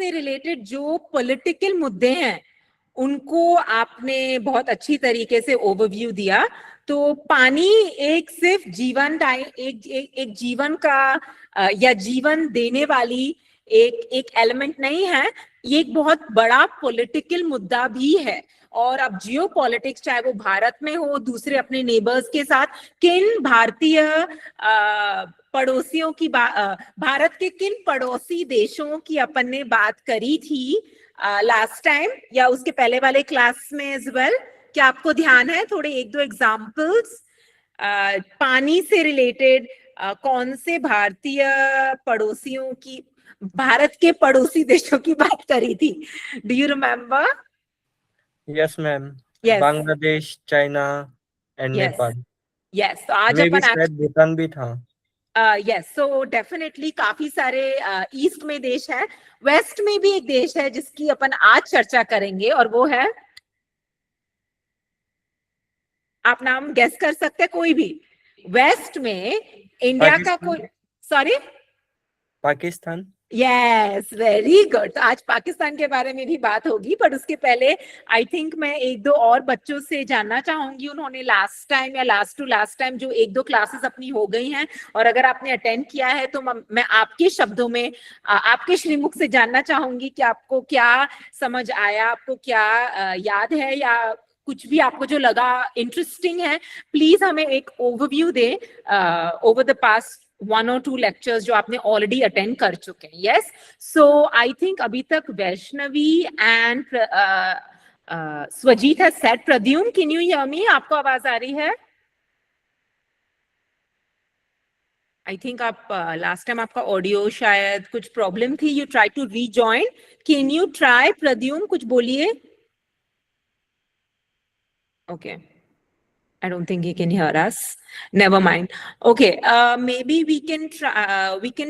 से रिलेटेड जो पॉलिटिकल मुद्दे हैं उनको आपने बहुत अच्छी तरीके से ओवरव्यू दिया। तो पानी एक सिर्फ जीवन एक जीवन का या जीवन देने वाली एक एलिमेंट नहीं है, ये एक बहुत बड़ा पॉलिटिकल मुद्दा भी है। और अब जियो पॉलिटिक्स, चाहे वो भारत में हो, दूसरे अपने नेबर्स के साथ, किन भारतीय पड़ोसियों की भारत के किन पड़ोसी देशों की अपन ने बात करी थी लास्ट टाइम या उसके पहले वाले क्लास में एज वेल, क्या आपको ध्यान है? थोड़े एक दो एग्जाम्पल्स पानी से रिलेटेड कौन से भारतीय पड़ोसियों की, भारत के पड़ोसी देशों की बात करी थी? Do you remember? Yes ma'am, Yes. Bangladesh, China and Yes. Nepal. Yes, तो आज मे भी अपन शायद भूटान भी था। यस, सो डेफिनेटली काफी सारे ईस्ट में देश है, वेस्ट में भी एक देश है जिसकी अपन आज चर्चा करेंगे, और वो है, आप नाम गेस कर सकते हैं कोई भी? वेस्ट में इंडिया का कोई, sorry, Pakistan. Yes, very good. तो आज पाकिस्तान के बारे में भी बात होगी, पर उसके पहले आई थिंक मैं एक दो और बच्चों से जानना चाहूंगी, उन्होंने लास्ट टाइम या लास्ट टू लास्ट टाइम जो एक दो क्लासेस अपनी हो गई हैं, और अगर आपने अटेंड किया है तो मैं आपके शब्दों में, आपके श्रीमुख से जानना चाहूंगी कि आपको क्या समझ आया, आपको क्या याद है, या कुछ भी आपको जो लगा इंटरेस्टिंग है, प्लीज हमें एक overview they over the past 1 or 2 lectures जो आपने ऑलरेडी अटेंड कर चुके हैं। यस, सो आई थिंक अभी तक Vaishnavi and Swajit has said, Pradyumna can you hear me? आपको आवाज आ रही है? आई थिंक आप लास्ट टाइम आपका ऑडियो शायद कुछ प्रॉब्लम थी, you try to rejoin, can you try? Pradyumna कुछ बोलिए। Okay, I don't think he can hear us. Never mind. Okay, maybe we can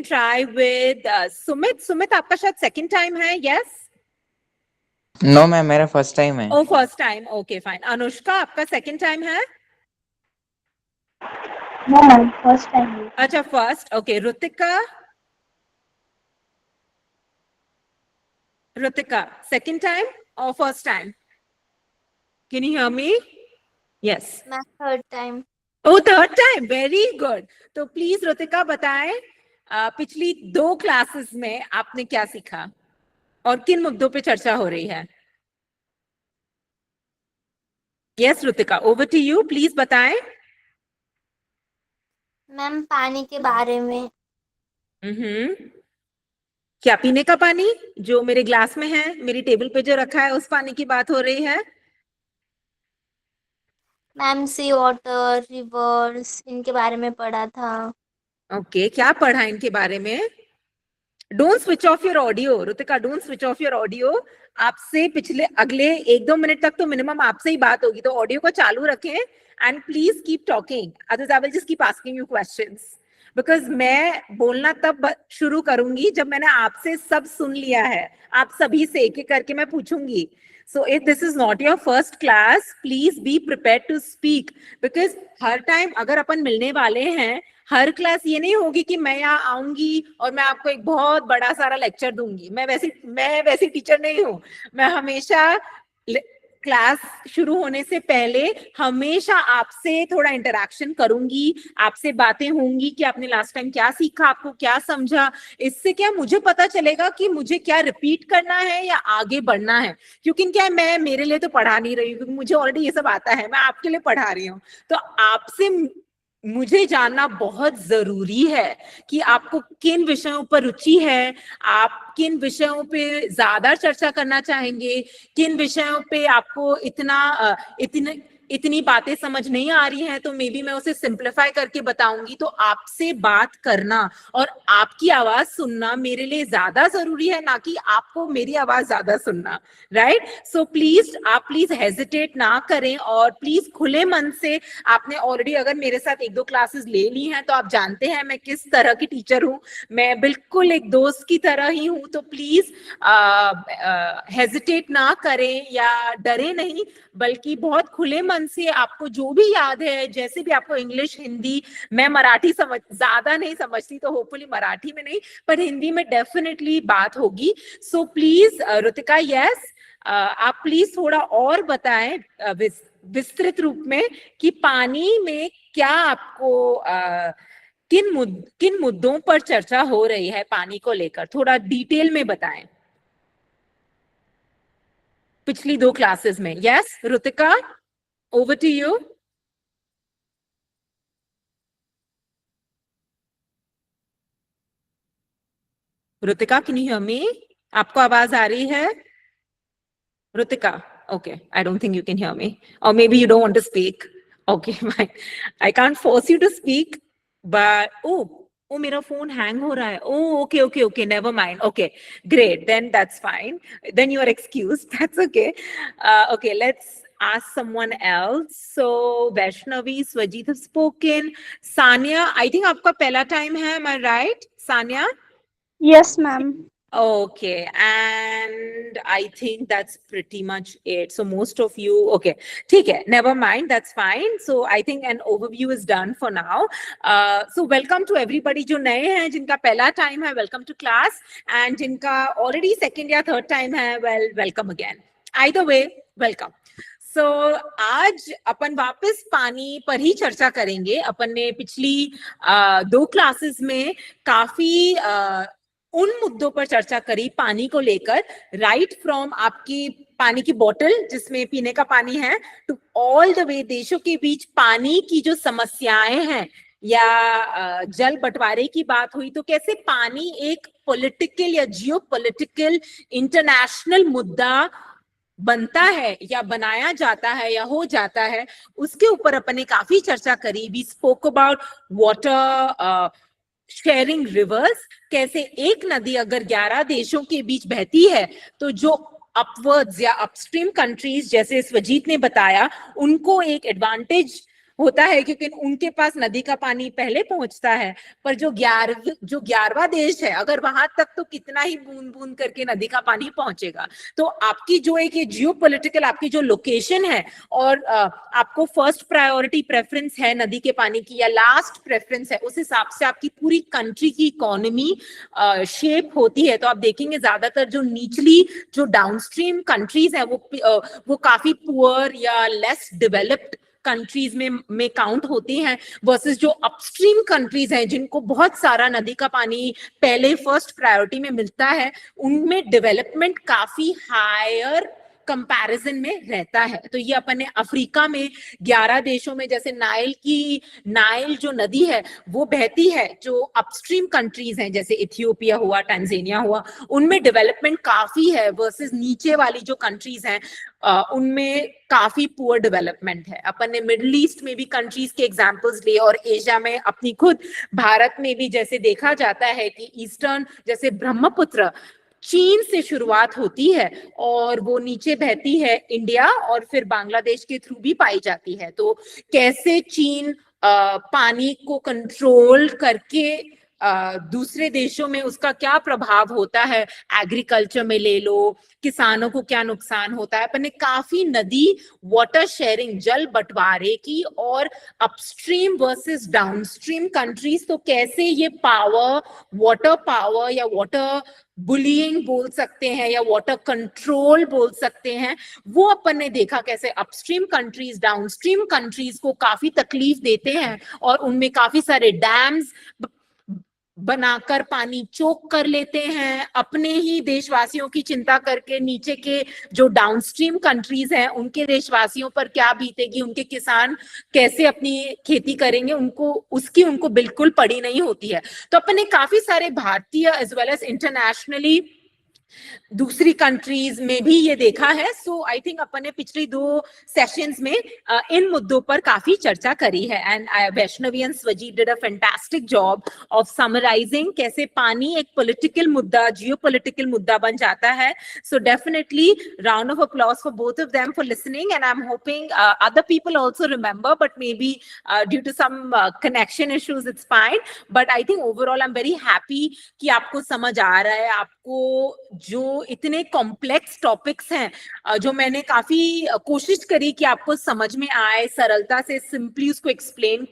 try with Sumit. Sumit, आपका शायद second time है, yes? No ma'am, मेरा first time है। Oh, first time. Okay, fine. Anushka, आपका second time है? No ma'am, first time है। अच्छा, first. Okay, Rutika. Rutika, second time or first time? Can you hear me? Yes. मैं third time। Oh, third time. Very good. तो please Rutika बताएं, पिछली 2 classes में आपने क्या सीखा और किन मुद्दों पे चर्चा हो रही है? Yes, Rutika, over to you. Please बताएं। मैम पानी के बारे में। क्या पीने का पानी जो मेरे ग्लास में है, मेरी टेबल पे जो रखा है, उस पानी की बात हो रही है? मैम सी वाटर, रिवर्स, इनके बारे में पढ़ा था। ओके, क्या पढ़ा इनके बारे में? Don't switch off your audio Rutika, don't switch off your audio. आपसे पिछले अगले 1-2 मिनट तक तो मिनिमम आपसे ही बात होगी, तो ऑडियो को चालू रखें and please keep talking, otherwise I will just keep asking you questions, because मैं बोलना तब शुरू करूंगी जब मैंने आपसे सब सुन लिया है, आप सभी से एक एक करके मैं पूछूंगी। So if this is not your first class, please be prepared to speak, because her time अगर अपन मिलने वाले हैं, हर क्लास ये नहीं होगी कि मैं यहाँ आऊंगी और मैं आपको एक बहुत बड़ा सारा लेक्चर दूंगी। मैं वैसी टीचर नहीं हूँ। मैं हमेशा क्लास शुरू होने से पहले हमेशा आपसे थोड़ा इंटरेक्शन करूंगी, आपसे बातें होंगी कि आपने लास्ट टाइम क्या सीखा, आपको क्या समझा। इससे क्या मुझे पता चलेगा कि मुझे क्या रिपीट करना है या आगे बढ़ना है, क्योंकि क्या मैं मेरे लिए तो पढ़ा नहीं रही हूँ, क्योंकि मुझे ऑलरेडी ये सब आता है, मैं आपके लिए पढ़ा रही हूँ। तो आपसे मुझे जानना बहुत जरूरी है कि आपको किन विषयों पर रुचि है, आप किन विषयों पे ज्यादा चर्चा करना चाहेंगे, किन विषयों पे आपको इतनी बातें समझ नहीं आ रही हैं, तो मे बी मैं उसे सिंप्लीफाई करके बताऊंगी। तो आपसे बात करना और आपकी आवाज सुनना मेरे लिए ज्यादा जरूरी है, ना कि आपको मेरी आवाज ज्यादा सुनना, राइट? सो प्लीज हेजिटेट ना करें, और प्लीज खुले मन से, आपने ऑलरेडी अगर मेरे साथ 1-2 क्लासेस ले ली हैं तो आप जानते हैं मैं किस तरह की टीचर हूँ, मैं बिल्कुल एक दोस्त की तरह ही हूँ। तो प्लीज हेजिटेट ना करें या डरे नहीं, बल्कि बहुत खुले मन बचपन से आपको जो भी याद है, जैसे भी आपको इंग्लिश, हिंदी, मैं मराठी ज्यादा नहीं समझती तो होपफुली मराठी में नहीं, पर हिंदी में डेफिनेटली बात होगी. सो प्लीज रुतिका, यस, आप प्लीज थोड़ा और बताएं विस्तृत रूप में कि पानी में क्या आपको किन मुद्दों पर चर्चा हो रही है पानी को लेकर, थोड़ा डिटेल में बताएं पिछली 2 क्लासेस में. Yes Rutika, over to you. Rutika, can you hear me? आपको आवाज आ रही है Rutika? Okay, I don't think you can hear me, or maybe you don't want to speak. Okay, fine. I can't force you to speak, but oh, मेरा phone hang हो रहा है. Oh, okay, never mind. Okay, great. Then that's fine. Then you are excused. That's okay. Okay, let's ask someone else. So Vaishnavi, Swajit have spoken. Sanya, I think आपका पहला time है, am I right, Sanya? Yes, ma'am. Okay, and I think that's pretty much it. So most of you, okay, ठीक है, never mind, that's fine. So I think an overview is done for now. So welcome to everybody जो नए हैं, जिनका पहला time है, welcome to class, and जिनका already second या third time है, well, welcome again. Either way, welcome. So आज अपन वापस पानी पर ही चर्चा करेंगे. अपन ने पिछली 2 क्लासेस में काफी उन मुद्दों पर चर्चा करी पानी को लेकर, राइट फ्रॉम आपकी पानी की बोतल जिसमें पीने का पानी है, टू ऑल द वे देशों के बीच पानी की जो समस्याएं हैं, या जल बंटवारे की बात हुई तो कैसे पानी एक पॉलिटिकल या जियो पॉलिटिकल इंटरनेशनल मुद्दा बनता है या बनाया जाता है या हो जाता है, उसके ऊपर अपन ने काफी चर्चा करी. We spoke about water sharing rivers, कैसे एक नदी अगर 11 देशों के बीच बहती है तो जो अपवर्ड्स या अपस्ट्रीम कंट्रीज, जैसे स्वजीत ने बताया, उनको एक एडवांटेज होता है क्योंकि उनके पास नदी का पानी पहले पहुंचता है. पर जो 11वां देश है, अगर वहां तक तो कितना ही बूंद बूंद करके नदी का पानी पहुंचेगा. तो आपकी जो एक ये जियोपॉलिटिकल आपकी जो लोकेशन है, और आपको फर्स्ट प्रायोरिटी प्रेफरेंस है नदी के पानी की या लास्ट प्रेफरेंस है, उस हिसाब से आपकी पूरी कंट्री की इकोनॉमी शेप होती है. तो आप देखेंगे ज्यादातर जो निचली जो डाउनस्ट्रीम कंट्रीज है वो काफी पुअर या लेस डेवलप्ड कंट्रीज में काउंट होती हैं, वर्सेस जो अपस्ट्रीम कंट्रीज हैं जिनको बहुत सारा नदी का पानी पहले फर्स्ट प्रायोरिटी में मिलता है, उनमें डेवलपमेंट काफी हायर कंपैरिजन में रहता है. तो ये अपन ने अफ्रीका में 11 देशों में, जैसे नाइल जो नदी है वो बहती है, जो अपस्ट्रीम कंट्रीज हैं जैसे इथियोपिया हुआ, टंजानिया हुआ, उनमें डेवलपमेंट काफी है, वर्सेस नीचे वाली जो कंट्रीज हैं उनमें काफी पुअर डेवलपमेंट है. अपन ने मिडिल ईस्ट में भी कंट्रीज के एग्जांपल्स लिए, और एशिया में अपनी खुद भारत में भी जैसे देखा जाता है कि ईस्टर्न, जैसे ब्रह्मपुत्र चीन से शुरुआत होती है और वो नीचे बहती है इंडिया और फिर बांग्लादेश के थ्रू भी पाई जाती है. तो कैसे चीन पानी को कंट्रोल करके दूसरे देशों में उसका क्या प्रभाव होता है, एग्रीकल्चर में ले लो, किसानों को क्या नुकसान होता है. अपन ने काफी नदी वाटर शेयरिंग, जल बंटवारे की, और अपस्ट्रीम वर्सेस डाउनस्ट्रीम कंट्रीज, तो कैसे ये पावर, वाटर पावर या वाटर बुलिंग बोल सकते हैं या वाटर कंट्रोल बोल सकते हैं, वो अपन ने देखा कैसे अपस्ट्रीम कंट्रीज डाउनस्ट्रीम कंट्रीज को काफी तकलीफ देते हैं और उनमें काफी सारे डैम्स बनाकर पानी चोक कर लेते हैं, अपने ही देशवासियों की चिंता करके नीचे के जो डाउनस्ट्रीम कंट्रीज हैं उनके देशवासियों पर क्या बीतेगी, उनके किसान कैसे अपनी खेती करेंगे, उनको बिल्कुल पड़ी नहीं होती है. तो अपने काफी सारे भारतीय एज वेल एज इंटरनेशनली दूसरी कंट्रीज में भी ये देखा है. सो आई थिंक अपन ने पिछली 2 सेशंस में इन मुद्दों पर काफी चर्चा करी है, and Vaishnavi and Swajit did a fantastic job of summarising कैसे पानी एक पॉलिटिकल मुद्दा, जियोपॉलिटिकल मुद्दा बन जाता है. So definitely round of applause for both of them for listening, and I am hoping other people also remember, but maybe due to some connection issues it's fine. But I think overall I am very happy कि आपको समझ आ रहा है, आपको जो इतने complex topics हैं, जो मैंने काफी कोशिश करी कि आपको समझ में आए, सरलता से सिंपली उसको एक्सप्लेन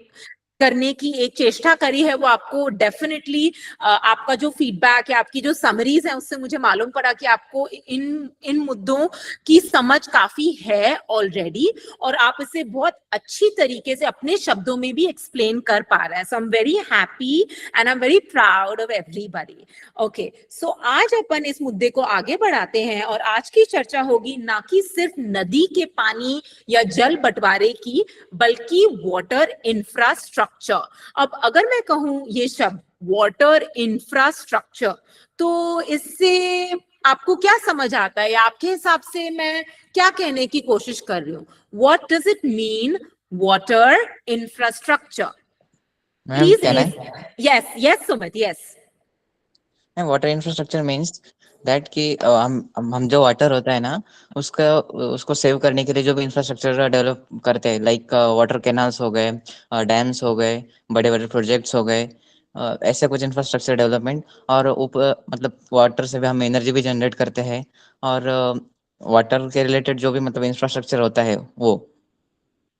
करने की एक चेष्टा करी है, वो आपको डेफिनेटली आपका जो फीडबैक है, आपकी जो समरीज है, उससे मुझे मालूम पड़ा कि आपको इन मुद्दों की समझ काफी है ऑलरेडी, और आप इसे बहुत अच्छी तरीके से अपने शब्दों में भी एक्सप्लेन कर पा रहे हैं. So I am very happy and I am very proud of everybody. Okay, so आज अपन इस मुद्दे को आगे बढ़ाते हैं, और आज की चर्चा होगी ना कि सिर्फ नदी के पानी या जल बंटवारे की, बल्कि वाटर इंफ्रास्ट्रक्चर. अब अगर मैं कहूं ये शब्द वाटर इंफ्रास्ट्रक्चर, तो इससे आपको क्या समझ आता है, या आपके हिसाब से मैं क्या कहने की कोशिश कर रही हूँ? What does it mean water infrastructure? Ma'am please. Can I? Yes yes Sumit, yes. Water infrastructure means that कि हम जो वाटर होता है ना, उसको सेव करने के लिए जो भी इंफ्रास्ट्रक्चर डेवलप करते हैं, लाइक वाटर कैनाल्स हो गए, डैम्स हो गए, बड़े बड़े प्रोजेक्ट्स हो गए, ऐसे कुछ इंफ्रास्ट्रक्चर डेवलपमेंट. और ऊपर मतलब वाटर से भी हम एनर्जी भी जनरेट करते हैं, और वाटर के रिलेटेड जो भी मतलब इंफ्रास्ट्रक्चर होता है वो.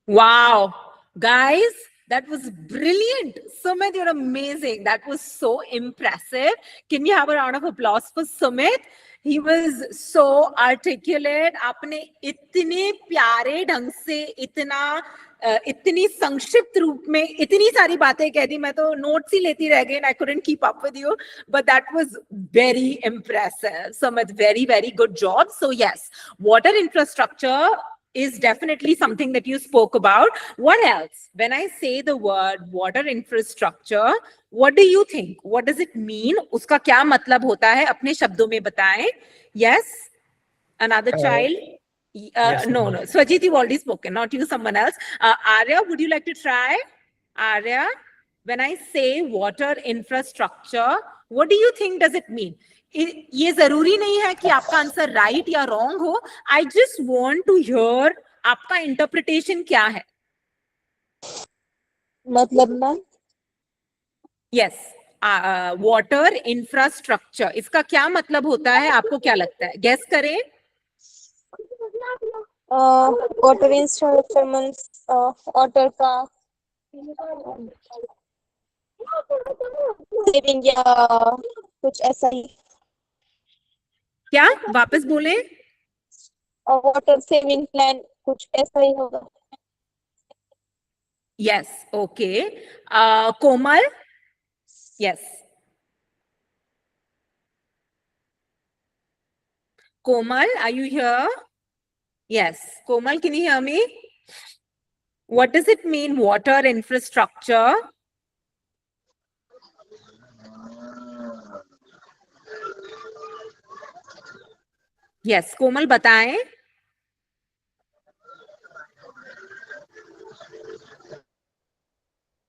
Wow, guys, that was brilliant. Sumit, you're amazing. That was so impressive. Can we have a round of applause for Sumit? He was so articulate. आपने इतने प्यारे ढंग से इतनी संक्षिप्त रूप में इतनी सारी बातें कह दी, मैं तो नोट्स ही लेती रह गई. I couldn't keep up with you, but that was very impressive. Sumit, very, very good job. So yes, water infrastructure is definitely something that you spoke about. What else? When I say the word water infrastructure, what do you think? What does it mean? उसका क्या मतलब होता है? अपने शब्दों में बताएं. Yes? Another child? yes, No, ma'am. no. Swajit, you've already spoken, not you, someone else. Arya, would you like to try? Arya, when I say water infrastructure, what do you think does it mean? ये जरूरी नहीं है कि आपका answer right या wrong हो. I just want to hear आपका interpretation क्या है. मतलब ना, यस, वाटर इंफ्रास्ट्रक्चर, इसका क्या मतलब होता है? आपको क्या लगता है? गेस करें. वाटर इंफ्रास्ट्रक्चर मीन्स वाटर का सेविंग या कुछ ऐसा ही. क्या? वापस बोले. वाटर सेविंग प्लान कुछ ऐसा ही होगा. Yes, okay. Komal. Yes, Komal, are you here? Yes, Komal, can you hear me? What does it mean, water infrastructure? Yes, Komal, बताएं.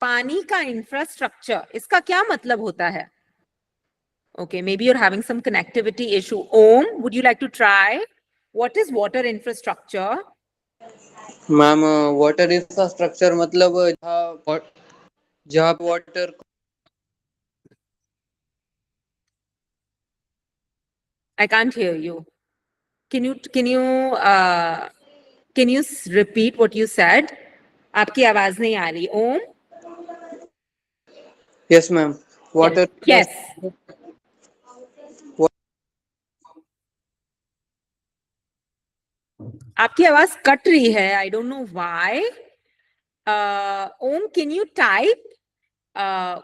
पानी का इंफ्रास्ट्रक्चर, इसका क्या मतलब होता है? Okay, maybe you're having some connectivity issue. Om, would you like to try? What is water infrastructure? Ma'am water infrastructure मतलब जहाँ water. I can't hear you. Can you repeat what you said? आपकी आवाज नहीं आ रही. Om? Yes ma'am, water. Yes. आपकी आवाज cut रही है. I don't know why. Om, can you type?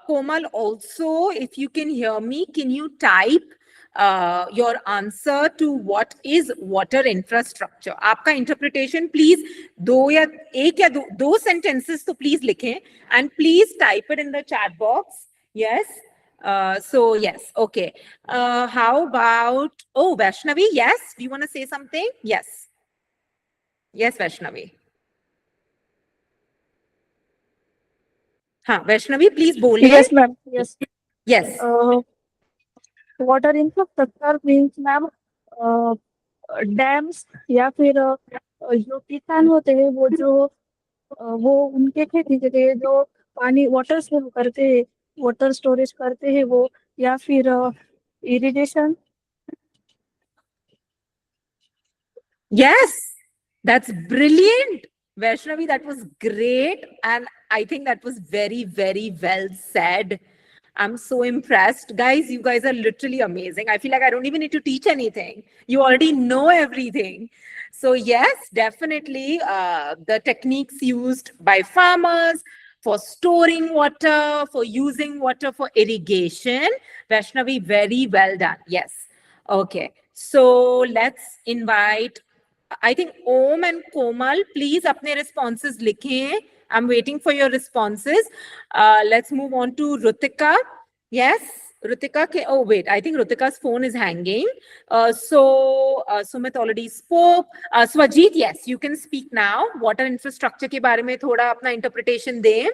Komal, also, if you can hear me, can you type your answer to what is water infrastructure? आपका interpretation, please, एक या दो sentences तो please लिखें, and please type it in the chat box. Yes. So yes, okay. How about, Vaishnavi? Yes. Do you want to say something? Yes. Yes, Vaishnavi. हाँ, Vaishnavi please बोलिए. Yes, ma'am. Yes. Yes. Water infrastructure means, ma'am, dams या फिर जो किसान होते हैं वो उनके खेती के लिए जो पानी वाटर सेव करते हैं, वाटर स्टोरेज करते हैं वो, या फिर irrigation Yes, that's brilliant. Vaishnavi, that was great. And I think that was very, very well said. I'm so impressed. Guys, you guys are literally amazing. I feel like I don't even need to teach anything. You already know everything. So yes, definitely the techniques used by farmers for storing water, for using water for irrigation. Vaishnavi, very well done. Yes. Okay. So let's invite, I think Om and Komal, please apne responses likhe. I'm waiting for your responses. Let's move on to Rutika. Yes, Rutika. Oh, wait. I think Rutika's phone is hanging. So Sumit already spoke. Swajit, yes, you can speak now. Water infrastructure के बारे में थोड़ा अपना interpretation दें.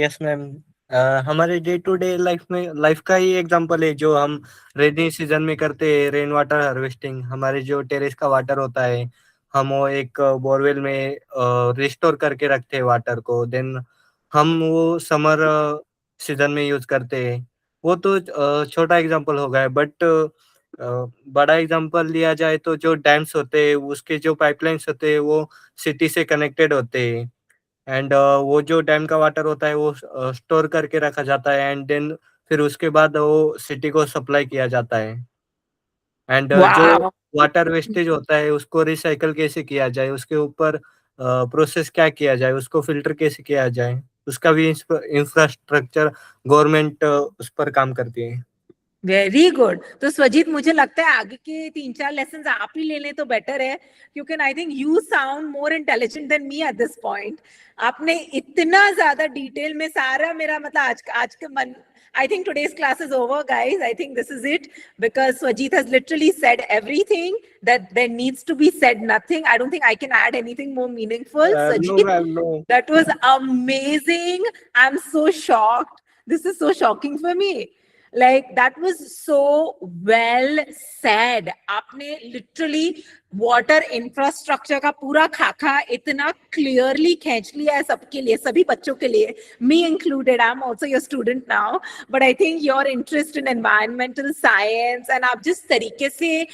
Yes ma'am, हमारे day to day life का ही example है जो हम रेनी सीजन में करते हैं, रेन वाटर हार्वेस्टिंग। हमारे जो टेरेस का वाटर होता है, हम वो एक बोरवेल में रिस्टोर करके रखते हैं वाटर को, देन हम वो समर सीजन में यूज करते हैं। वो तो छोटा एग्जांपल हो गया, बट बड़ा एग्जांपल लिया जाए तो जो डैम्स होते हैं, उसके जो पाइपलाइंस होते हैं वो सिटी से कनेक्टेड होते हैं, एंड वो जो डैम का वाटर होता है वो स्टोर करके रखा जाता है, एंड देन फिर उसके बाद वो सिटी को सप्लाई किया जाता है। एंड जो Wow. वाटर वेस्टेज होता है उसको रिसाइकल कैसे किया जाए, उसके ऊपर प्रोसेस क्या किया जाए, उसको फिल्टर कैसे किया जाए, उसका भी इंफ्रास्ट्रक्चर गवर्नमेंट उस पर काम करती है। Very good. तो स्वजीत, मुझे लगता है आगे के 3-4 लेसन आप ही ले लें तो बेटर है, क्योंकि I think you sound more intelligent than me at this point. आपने इतना ज्यादा डिटेल में सारा मेरा मतलब आज के मन, I think today's class is over, guys. I think this is it, because Swajit has literally said everything that there needs to be said. Nothing. I don't think I can add anything more meaningful. No, Swajit, ma'am, no. that was amazing. I'm so shocked. This is so shocking for me. Like, that was so well said. आपने literally water infrastructure का पूरा खाका इतना clearly खींच लिया है सबके लिए, सभी बच्चों के लिए, me included. I'm also your student now, but I think your interest in environmental science and आप जिस तरीके से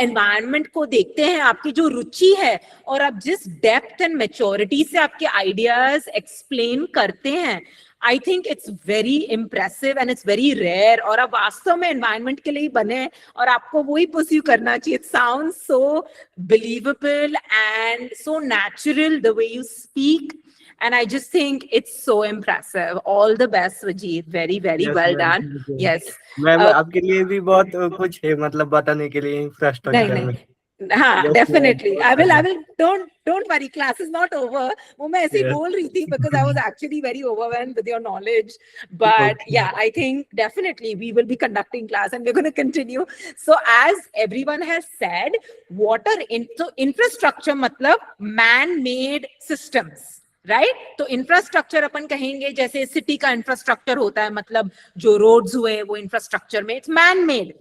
environment को देखते हैं, आपकी जो रुचि है और आप जिस depth and maturity से आपके ideas explain करते हैं, I think it's very impressive and it's very rare. और आप वास्तव में environment के लिए ही बने हैं और आपको वही pursue करना चाहिए. It sounds so believable and so natural the way you speak, and I just think it's so impressive. All the best, Swajit. Very, very Yes, well ma'am. done. Yes. Ma'am, आपके लिए भी बहुत कुछ है मतलब बताने के लिए इंफ्रास्ट्रक्चर में। हाँ, Yes, definitely. ma'am. I will. Don't worry. Class is not over. वो मैं ऐसे ही Yes. बोल रही थी because I was actually very overwhelmed with your knowledge. But Okay. yeah, I think definitely we will be conducting class and we're going to continue. So as everyone has said, so infrastructure मतलब man-made systems. Right? तो infrastructure अपन कहेंगे जैसे city का infrastructure होता है, मतलब जो roads हुए वो इंफ्रास्ट्रक्चर में इट्स मैन मेड।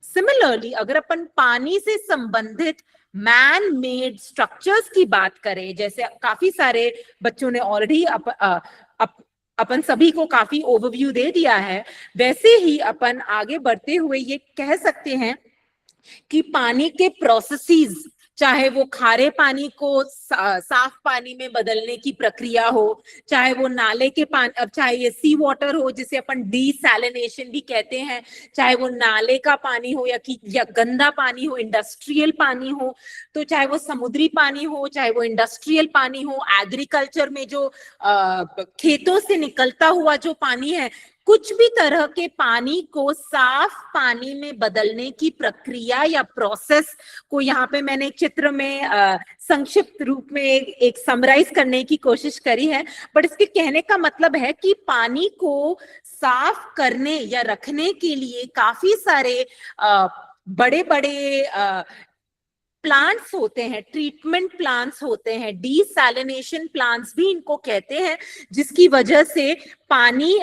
सिमिलरली अगर अपन पानी से संबंधित मैन मेड स्ट्रक्चर्स की बात करें, जैसे काफी सारे बच्चों ने ऑलरेडी अपन सभी को काफी ओवरव्यू दे दिया है, वैसे ही अपन आगे बढ़ते हुए ये कह सकते हैं कि पानी के प्रोसेसेस, चाहे वो खारे पानी को साफ पानी में बदलने की प्रक्रिया हो, चाहे वो नाले के पानी, अब चाहे ये सी वाटर हो जिसे अपन डीसैलिनेशन भी कहते हैं, चाहे वो नाले का पानी हो या गंदा पानी हो, इंडस्ट्रियल पानी हो, तो चाहे वो समुद्री पानी हो, चाहे वो इंडस्ट्रियल पानी हो, एग्रीकल्चर में जो खेतों से निकलता हुआ जो पानी है, कुछ भी तरह के पानी को साफ पानी में बदलने की प्रक्रिया या प्रोसेस को यहाँ पे मैंने एक चित्र में संक्षिप्त रूप में एक समराइज करने की कोशिश करी है। बट इसके कहने का मतलब है कि पानी को साफ करने या रखने के लिए काफी सारे बड़े बड़े प्लांट्स होते हैं, ट्रीटमेंट प्लांट्स होते हैं, डीसैलिनेशन प्लांट्स भी इनको कहते हैं, जिसकी वजह से पानी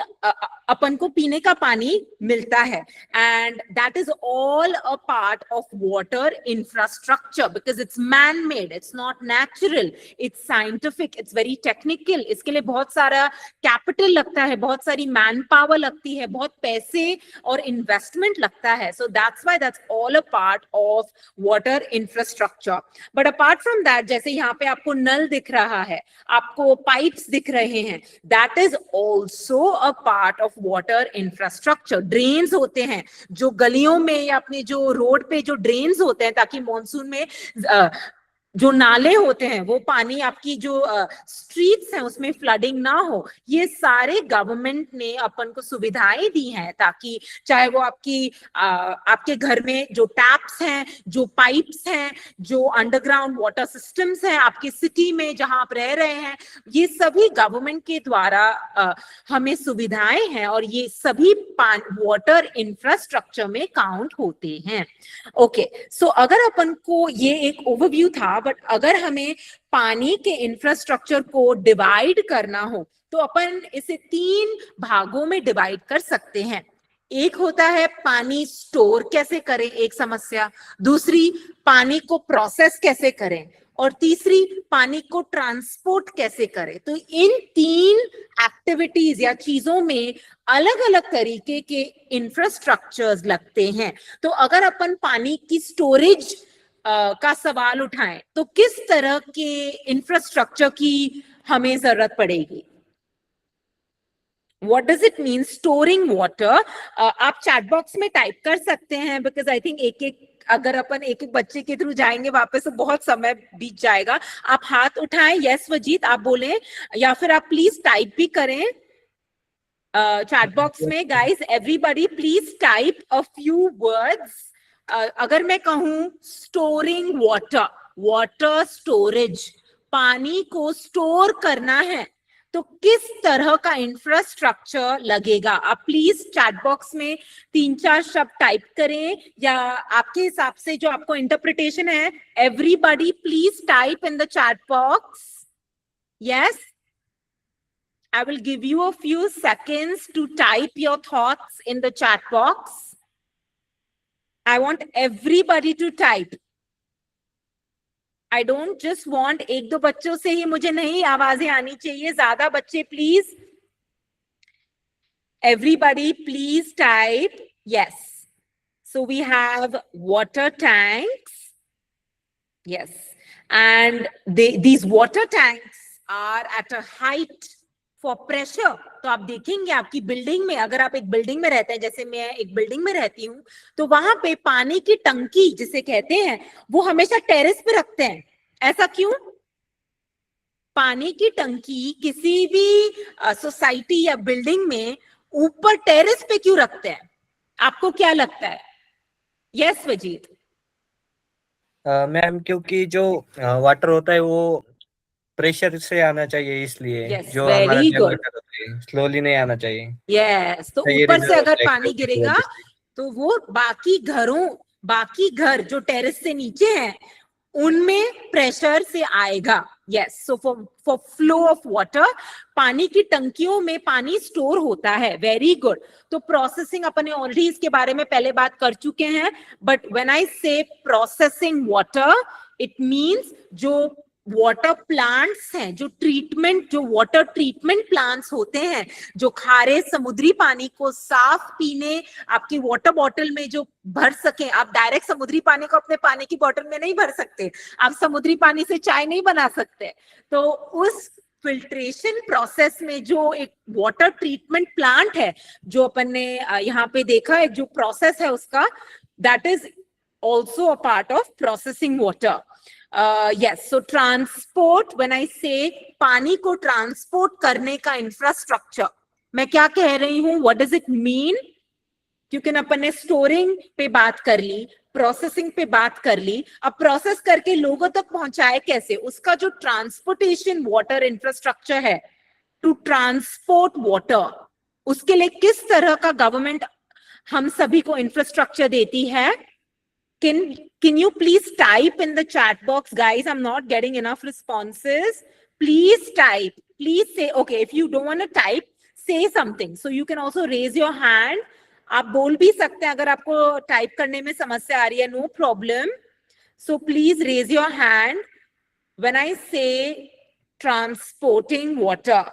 अपन को पीने का पानी मिलता है, and that is all a part of water infrastructure because it's man made, it's not natural, it's scientific, it's very technical. इसके लिए बहुत सारा कैपिटल लगता है, बहुत सारी मैन पावर लगती है, बहुत पैसे और इन्वेस्टमेंट लगता है। So that's why that's all a part of water infrastructure. But apart from that, जैसे यहाँ पे आपको नल दिख रहा है, आपको पाइप्स दिख रहे हैं, that is also a part of water infrastructure. Drains होते हैं जो गलियों में या अपने जो रोड पे जो ड्रेन्स होते हैं, ताकि मॉनसून में जो नाले होते हैं वो पानी आपकी जो स्ट्रीट्स हैं उसमें फ्लडिंग ना हो। ये सारे गवर्नमेंट ने अपन को सुविधाएं दी हैं, ताकि चाहे वो आपके घर में जो टैप्स हैं, जो पाइप्स हैं, जो अंडरग्राउंड वाटर सिस्टम्स हैं आपकी सिटी में जहां आप रह रहे हैं, ये सभी गवर्नमेंट के द्वारा हमें सुविधाएं हैं, और ये सभी वाटर इंफ्रास्ट्रक्चर में काउंट होते हैं। ओके, सो अगर अपन को ये एक ओवरव्यू था, बट अगर हमें पानी के इंफ्रास्ट्रक्चर को डिवाइड करना हो तो अपन इसे 3 भागों में डिवाइड कर सकते हैं। एक होता है पानी स्टोर कैसे करें, एक समस्या, दूसरी पानी को प्रोसेस कैसे करें, और तीसरी पानी को ट्रांसपोर्ट कैसे करें। तो इन 3 एक्टिविटीज या चीजों में अलग अलग तरीके के इंफ्रास्ट्रक्चर्स लगते हैं। तो अगर अपन पानी की स्टोरेज का सवाल उठाएं तो किस तरह के इंफ्रास्ट्रक्चर की हमें जरूरत पड़ेगी? What does it mean storing water? आप चैट बॉक्स में टाइप कर सकते हैं, बिकॉज आई थिंक अगर अपन एक एक बच्चे के थ्रू जाएंगे वापस तो बहुत समय बीत जाएगा। आप हाथ उठाएं, यस वजीद आप बोलें, या फिर आप प्लीज टाइप भी करें चैट बॉक्स में। Guys everybody please type a few words. अगर मैं कहूं स्टोरिंग वाटर, वाटर स्टोरेज, पानी को स्टोर करना है, तो किस तरह का इंफ्रास्ट्रक्चर लगेगा? आप प्लीज चैट बॉक्स में 3-4 शब्द टाइप करें, या आपके हिसाब से जो आपको इंटरप्रिटेशन है, everybody please type in the chat box. Yes, I will give you a few seconds to type your thoughts in the chat box. I want everybody to type. I don't just want 1-2 बच्चों से ही मुझे नहीं आवाजें आनी चाहिए, ज्यादा बच्चे please. Everybody please type yes. So we have water tanks. Yes. And these water tanks are at a height for pressure. तो आप देखेंगे आपकी बिल्डिंग में, अगर आप एक बिल्डिंग में रहते हैं, जैसे मैं एक बिल्डिंग में रहती हूँ, तो वहां पे पानी की टंकी जिसे कहते हैं वो हमेशा टेरेस पे रखते हैं। ऐसा क्यों? पानी की टंकी किसी भी सोसाइटी या बिल्डिंग में ऊपर टेरेस पे क्यों रखते हैं? आपको क्या लगता है? यस वजीद। मैम क्योंकि जो वाटर होता है वो प्रेशर से आना चाहिए, इसलिए Yes, जो very हमारा good. वाटर होता है स्लोली नहीं आना चाहिए। यस, तो ये ऊपर reserve से अगर होता है पानी क्योंकि गिरेगा वजह से। तो वो बाकी घर जो टेरेस से नीचे हैं उनमें प्रेशर से आएगा। Yes, so for flow of water, पानी की टंकियों में पानी स्टोर होता है। Very good. तो प्रोसेसिंग अपन ने ऑलरेडी इसके बारे में पहले बात कर चुके हैं, बट व्हेन आई से प्रोसेसिंग वाटर, इट मींस जो वाटर प्लांट्स हैं, जो वाटर ट्रीटमेंट प्लांट्स होते हैं, जो खारे समुद्री पानी को साफ पीने आपकी वाटर बॉटल में जो भर सके। आप डायरेक्ट समुद्री पानी को अपने पानी की बॉटल में नहीं भर सकते, आप समुद्री पानी से चाय नहीं बना सकते। तो उस फिल्ट्रेशन प्रोसेस में जो एक वाटर ट्रीटमेंट प्लांट है, जो अपन ने यहाँ पे देखा है, जो प्रोसेस है उसका, that is also a part of processing water. Yes, so transport, when I say पानी को ट्रांसपोर्ट करने का इंफ्रास्ट्रक्चर, मैं क्या कह रही हूँ? What does it mean? क्योंकि अपन ने स्टोरिंग पे बात कर ली, प्रोसेसिंग पे बात कर ली, अब प्रोसेस करके लोगों तक पहुंचाए कैसे, उसका जो ट्रांसपोर्टेशन वाटर इंफ्रास्ट्रक्चर है, टू ट्रांसपोर्ट वाटर, उसके लिए किस तरह का गवर्नमेंट हम सभी को इंफ्रास्ट्रक्चर देती है? Can you please type in the chat box, guys? I'm not getting enough responses. Please type. Please say, okay, if you don't want to type, say something. So you can also raise your hand. आप बोल भी सकते हैं अगर आपको type करने में समस्या आ रही है, no problem. So please raise your hand. When I say transporting water,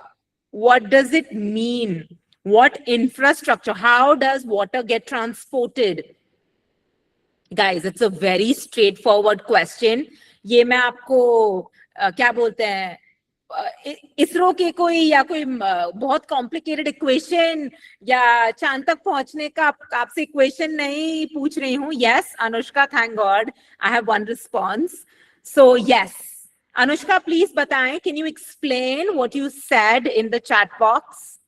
what does it mean? What infrastructure? How does water get transported? Guys, it's a very straightforward question. ये मैं आपको क्या बोलते हैं, इसरो के कोई या कोई बहुत कॉम्प्लिकेटेड इक्वेशन या चांद तक पहुंचने का आपसे इक्वेशन नहीं पूछ रही हूँ. Yes Anushka, thank God I have one response. So yes Anushka, please बताएं, can you explain what you said in the chat box?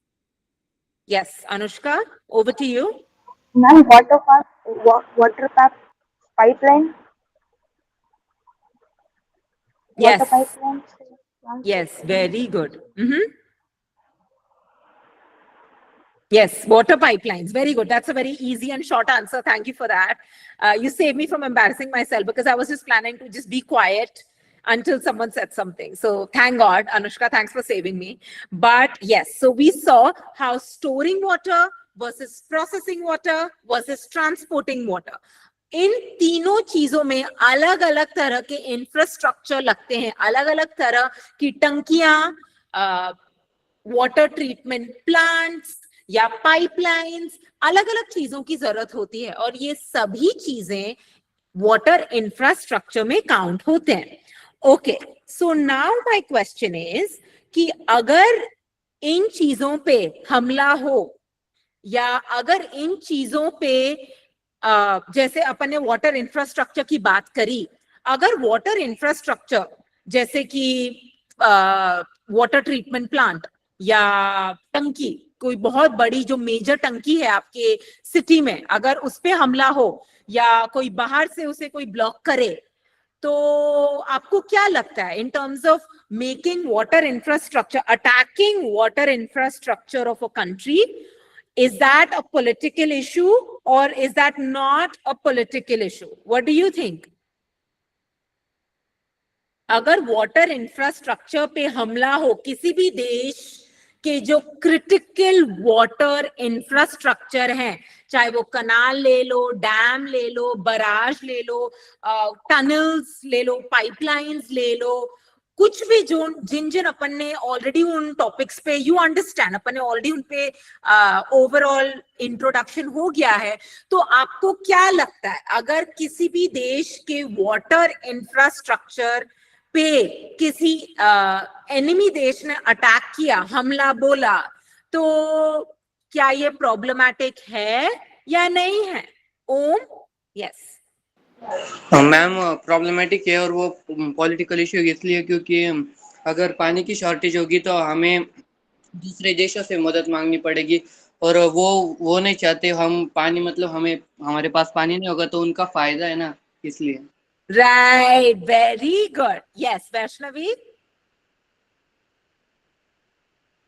Yes Anushka, over to you. Ma'am water pipeline. Yes. Water pipeline. Yes, very good. Yes, water pipelines. Very good. That's a very easy and short answer. Thank you for that. You saved me from embarrassing myself because I was just planning to just be quiet until someone said something. So thank God, Anushka, thanks for saving me. But yes, so we saw how storing water versus processing water versus transporting water. इन तीनों चीजों में अलग अलग तरह के infrastructure लगते हैं, अलग अलग तरह की टंकियां, वाटर ट्रीटमेंट प्लांट्स या पाइपलाइंस, अलग अलग चीजों की जरूरत होती है और ये सभी चीजें वाटर इंफ्रास्ट्रक्चर में काउंट होते हैं. Okay, so now my question is कि अगर इन चीजों पे हमला हो या अगर इन चीजों पे जैसे अपन ने वाटर इंफ्रास्ट्रक्चर की बात करी, अगर वाटर इंफ्रास्ट्रक्चर जैसे कि वाटर ट्रीटमेंट प्लांट या टंकी, कोई बहुत बड़ी जो मेजर टंकी है आपके सिटी में, अगर उस पे हमला हो या कोई बाहर से उसे कोई ब्लॉक करे, तो आपको क्या लगता है in terms of making water infrastructure, attacking water infrastructure of a country, is that a political issue or is that not a political issue? What do you think? अगर वाटर इंफ्रास्ट्रक्चर पे हमला हो, किसी भी देश के जो क्रिटिकल वाटर इंफ्रास्ट्रक्चर हैं, चाहे वो कनाल ले लो, डैम ले लो, बराज ले लो, टनल्स ले लो, पाइपलाइंस ले लो, कुछ भी जो जिन अपन ने ऑलरेडी उन टॉपिक्स पे, यू अंडरस्टैंड, अपन ने ऑलरेडी उन पे ओवरऑल इंट्रोडक्शन हो गया है, तो आपको क्या लगता है अगर किसी भी देश के वाटर इंफ्रास्ट्रक्चर पे किसी एनिमी देश ने अटैक किया, हमला बोला, तो क्या ये प्रॉब्लमैटिक है या नहीं है? ओम? यस मैम, प्रॉब्लमेटिक है और वो पॉलिटिकल इशू इसलिए क्योंकि अगर पानी की शॉर्टेज होगी तो हमें दूसरे देशों से मदद मांगनी पड़ेगी और वो नहीं चाहते हम पानी, मतलब हमारे पास पानी नहीं होगा तो उनका फायदा है ना, इसलिए. Right, very good. Yes Vaishnavi.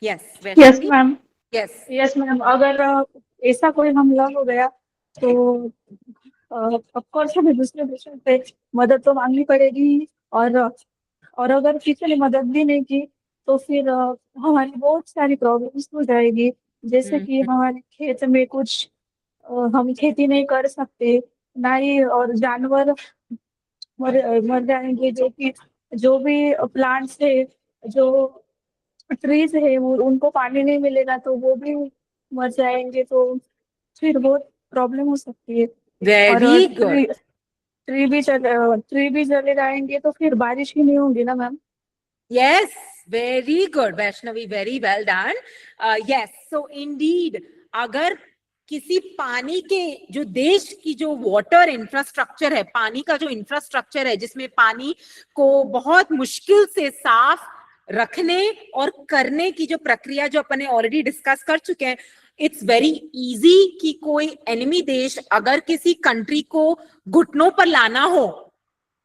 Yes yes ma'am. Yes yes ma'am, अगर ऐसा कोई हमला हो गया तो ऑफ कोर्स हमें दूसरे देशों से मदद तो मांगनी पड़ेगी और अगर किसी ने मदद भी नहीं की तो फिर हमारी बहुत सारी प्रॉब्लम्स हो जाएगी, जैसे कि हमारे खेत में कुछ हम खेती नहीं कर सकते, ना ही, और जानवर मर जाएंगे, जो भी प्लांट्स है, जो ट्रीज है, वो उनको पानी नहीं मिलेगा तो वो भी मर जाएंगे, तो फिर बहुत प्रॉब्लम हो सकती है. Very good. ट्री भी चले जाएंगे तो फिर बारिश ही नहीं होगी ना ma'am. Yes, very good, Vaishnavi. Very well done. Yes, so indeed, अगर किसी पानी के जो देश की जो वाटर इंफ्रास्ट्रक्चर है, पानी का जो इंफ्रास्ट्रक्चर है, जिसमें पानी को बहुत मुश्किल से साफ रखने और करने की जो प्रक्रिया जो अपन ने ऑलरेडी डिस्कस कर चुके हैं, इट्स वेरी इजी कि कोई एनिमी देश अगर किसी कंट्री को घुटनों पर लाना हो,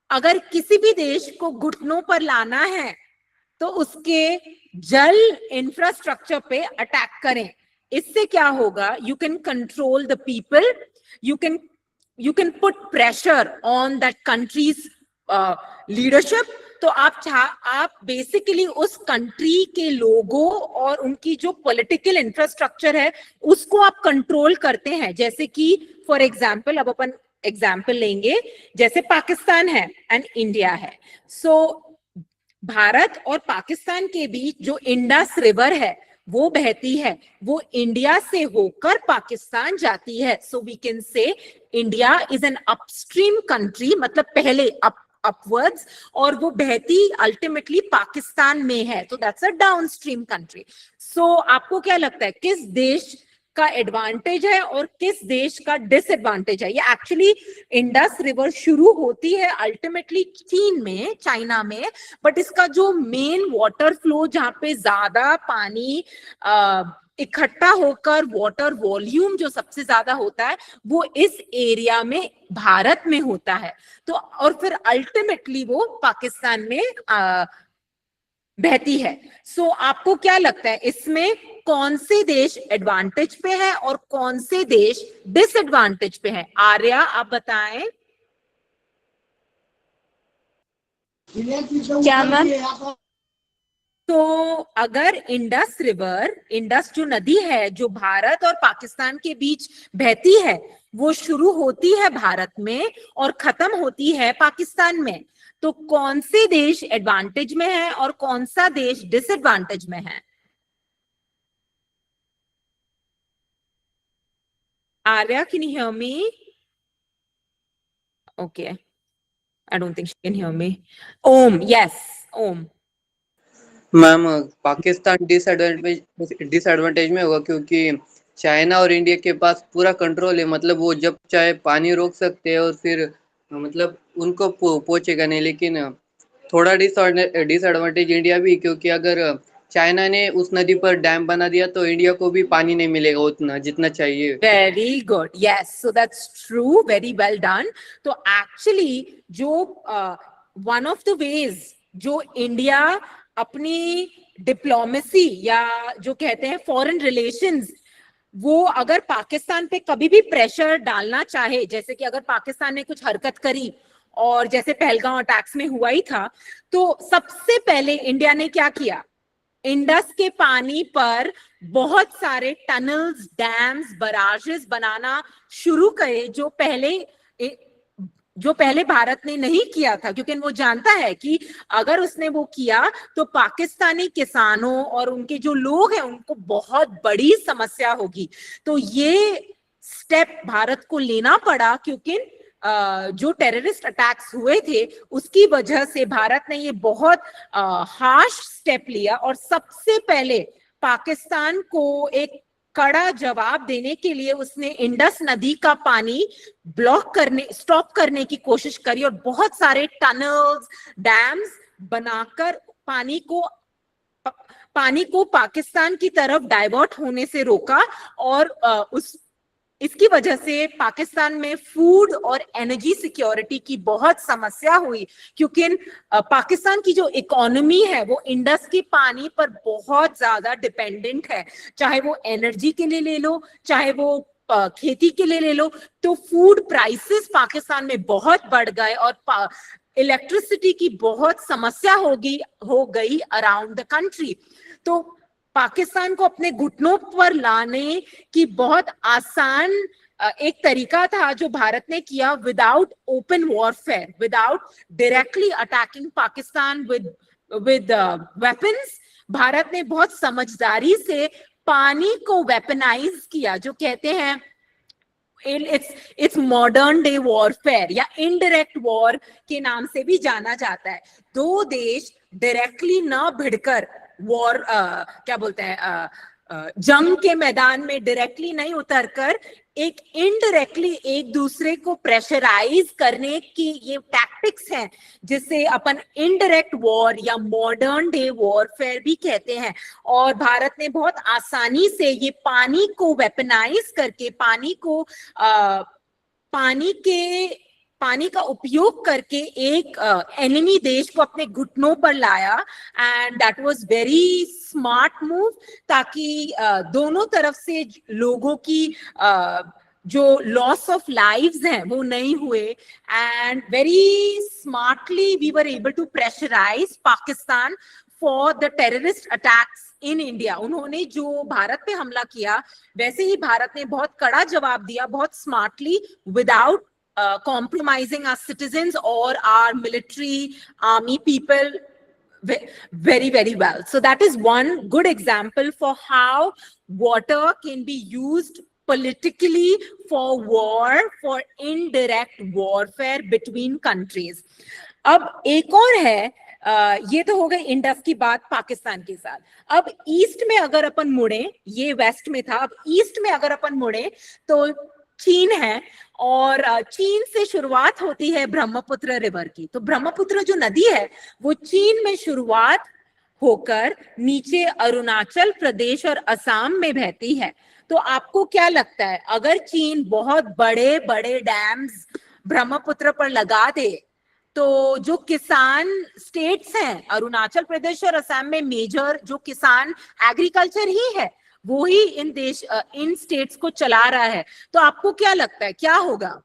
अगर किसी भी देश को घुटनों पर लाना है तो उसके जल इंफ्रास्ट्रक्चर पे अटैक करें. इससे क्या होगा? You can control the people, you can put pressure on that countries leadership. तो आप बेसिकली उस कंट्री के लोगों और उनकी जो पॉलिटिकल इंफ्रास्ट्रक्चर है उसको आप कंट्रोल करते हैं। जैसे कि फॉर एग्जाम्पल, अब अपन एग्जाम्पल लेंगे, जैसे पाकिस्तान है एंड इंडिया है। सो भारत और पाकिस्तान के बीच जो इंडस रिवर है वो बहती है, वो इंडिया से होकर पाकिस्तान जाती है। So we can say India is an upstream country, मतलब पहले अपवर्ड्स, और वो बहती अल्टीमेटली पाकिस्तान में है, तो दैट्स अ डाउनस्ट्रीम कंट्री। सो आपको क्या लगता है किस देश का एडवांटेज है और किस देश का डिसएडवांटेज है? ये एक्चुअली इंडस रिवर शुरू होती है अल्टीमेटली चीन में, चाइना में, बट इसका जो मेन वाटर फ्लो जहां पे ज्यादा पानी इकट्ठा होकर वाटर वॉल्यूम जो सबसे ज्यादा होता है वो इस एरिया में भारत में होता है। तो और फिर अल्टीमेटली वो पाकिस्तान में बहती है। सो आपको क्या लगता है इसमें कौन से देश एडवांटेज पे है और कौन से देश डिसएडवांटेज पे है? आर्या आप बताएं। क्या मैम? तो अगर इंडस रिवर, इंडस जो नदी है जो भारत और पाकिस्तान के बीच बहती है, वो शुरू होती है भारत में और खत्म होती है पाकिस्तान में, तो कौन से देश एडवांटेज में है और कौन सा देश डिसएडवांटेज में है? Arya, can you hear me? Okay. I don't think she can hear me. Om, yes, Om. Ma'am Pakistan disadvantage में होगा क्योंकि चाइना और इंडिया के पास पूरा कंट्रोल है, मतलब वो जब चाहे पानी रोक सकते हैं और फिर मतलब उनको पहुंचेगा नहीं। लेकिन थोड़ा डिसएडवांटेज इंडिया भी, क्योंकि अगर चाइना ने उस नदी पर डैम बना दिया तो इंडिया को भी पानी नहीं मिलेगा उतना जितना चाहिए। Very good. Yes, so that's true. Very well done. तो actually जो one of the ways जो इंडिया अपनी डिप्लोमेसी या जो कहते हैं फॉरेन रिलेशंस, वो अगर पाकिस्तान पे कभी भी प्रेशर डालना चाहे, जैसे कि अगर पाकिस्तान ने कुछ हरकत करी और जैसे पहलगांव अटैक्स में हुआ ही था, तो सबसे पहले इंडिया ने क्या किया? इंडस के पानी पर बहुत सारे टनल्स, डैम्स, बराजेस बनाना शुरू करे जो पहले भारत ने नहीं किया था, क्योंकि वो जानता है कि अगर उसने वो किया तो पाकिस्तानी किसानों और उनके जो लोग हैं उनको बहुत बड़ी समस्या होगी। तो ये स्टेप भारत को लेना पड़ा, क्योंकि जो टेररिस्ट अटैक्स हुए थे उसकी वजह से भारत ने ये बहुत हार्श स्टेप लिया और सबसे पहले पाकिस्तान को एक कड़ा जवाब देने के लिए उसने इंडस नदी का पानी स्टॉप करने की कोशिश करी और बहुत सारे टनल्स, डैम्स बनाकर पानी को पाकिस्तान की तरफ डाइवर्ट होने से रोका। और इसकी वजह से पाकिस्तान में फूड और एनर्जी सिक्योरिटी की बहुत समस्या हुई, क्योंकि पाकिस्तान की जो इकोनॉमी है वो इंडस के पानी पर बहुत ज्यादा डिपेंडेंट है, चाहे वो एनर्जी के लिए ले लो, चाहे वो खेती के लिए ले लो। तो फूड प्राइसेस पाकिस्तान में बहुत बढ़ गए और इलेक्ट्रिसिटी की बहुत समस्या हो गई अराउंड द कंट्री। तो पाकिस्तान को अपने घुटनों पर लाने की बहुत आसान एक तरीका था जो भारत ने किया, without open warfare, without directly attacking Pakistan with weapons. Bharat ने बहुत समझदारी से पानी को वेपनाइज किया, जो कहते हैं इट्स मॉडर्न डे वॉरफेयर या इनडायरेक्ट वॉर के नाम से भी जाना जाता है। दो देश डायरेक्टली ना भिड़कर वॉर क्या बोलते हैं जंग के मैदान में डायरेक्टली नहीं उतरकर एक इनडायरेक्टली एक दूसरे को प्रेशराइज करने की ये टैक्टिक्स हैं, जिसे अपन इनडायरेक्ट वॉर या मॉडर्न डे वॉरफेयर भी कहते हैं। और भारत ने बहुत आसानी से ये पानी को वेपनाइज करके पानी का उपयोग करके एक एनिमी देश को अपने घुटनों पर लाया। And that was very smart move, ताकि दोनों तरफ से लोगों की जो लॉस ऑफ लाइव्स हैं वो नहीं हुए। And very smartly we were able to pressurize Pakistan for the terrorist attacks in India. उन्होंने जो भारत पे हमला किया, वैसे ही भारत ने बहुत कड़ा जवाब दिया, बहुत smartly, without compromising our citizens or our military army people very, very well. So that is one good example for how water can be used politically for war, for indirect warfare between countries. अब एक और है, ये तो हो गई Indus की बात पाकिस्तान के साथ. अब ईस्ट में अगर अपन मुड़े, ये वेस्ट में था, अब ईस्ट में अगर अपन मुड़े तो चीन है, और चीन से शुरुआत होती है ब्रह्मपुत्र रिवर की. तो ब्रह्मपुत्र जो नदी है वो चीन में शुरुआत होकर नीचे अरुणाचल प्रदेश और असम में बहती है. तो आपको क्या लगता है, अगर चीन बहुत बड़े बड़े डैम्स ब्रह्मपुत्र पर लगा दे तो जो किसान स्टेट्स हैं अरुणाचल प्रदेश और असम में, मेजर जो किसान एग्रीकल्चर ही है, वो ही इन स्टेट्स को चला रहा है. तो आपको क्या लगता है क्या होगा?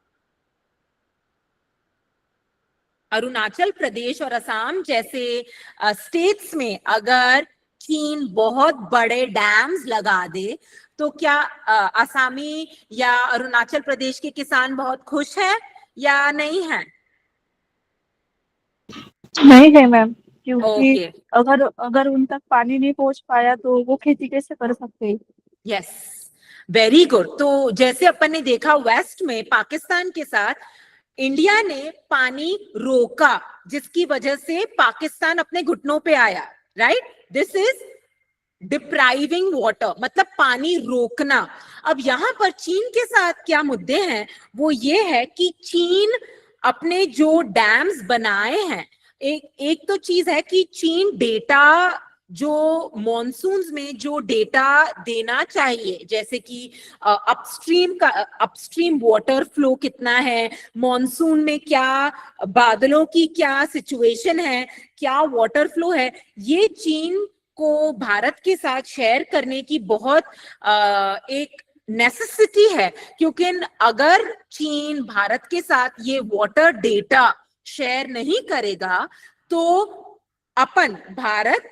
अरुणाचल प्रदेश और असम जैसे स्टेट्स में अगर चीन बहुत बड़े डैम्स लगा दे तो क्या असमी या अरुणाचल प्रदेश के किसान बहुत खुश हैं या नहीं हैं? नहीं है मैम, क्योंकि Okay. अगर उन तक पानी नहीं पहुंच पाया तो वो खेती कैसे कर सकते हैं? Yes, very good. तो जैसे अपन ने देखा वेस्ट में पाकिस्तान के साथ इंडिया ने पानी रोका, जिसकी वजह से पाकिस्तान अपने घुटनों पे आया. Right, this is depriving water, मतलब पानी रोकना. अब यहाँ पर चीन के साथ क्या मुद्दे हैं, वो ये है कि चीन अपने जो डैम्स बनाए हैं, एक तो चीज है कि चीन डेटा जो मॉनसून्स में जो डेटा देना चाहिए, जैसे कि अपस्ट्रीम वाटर फ्लो कितना है, मॉनसून में क्या बादलों की क्या सिचुएशन है, क्या वाटर फ्लो है, ये चीन को भारत के साथ शेयर करने की बहुत एक नेसेसिटी है. क्योंकि अगर चीन भारत के साथ ये वाटर डेटा शेयर नहीं करेगा तो अपन भारत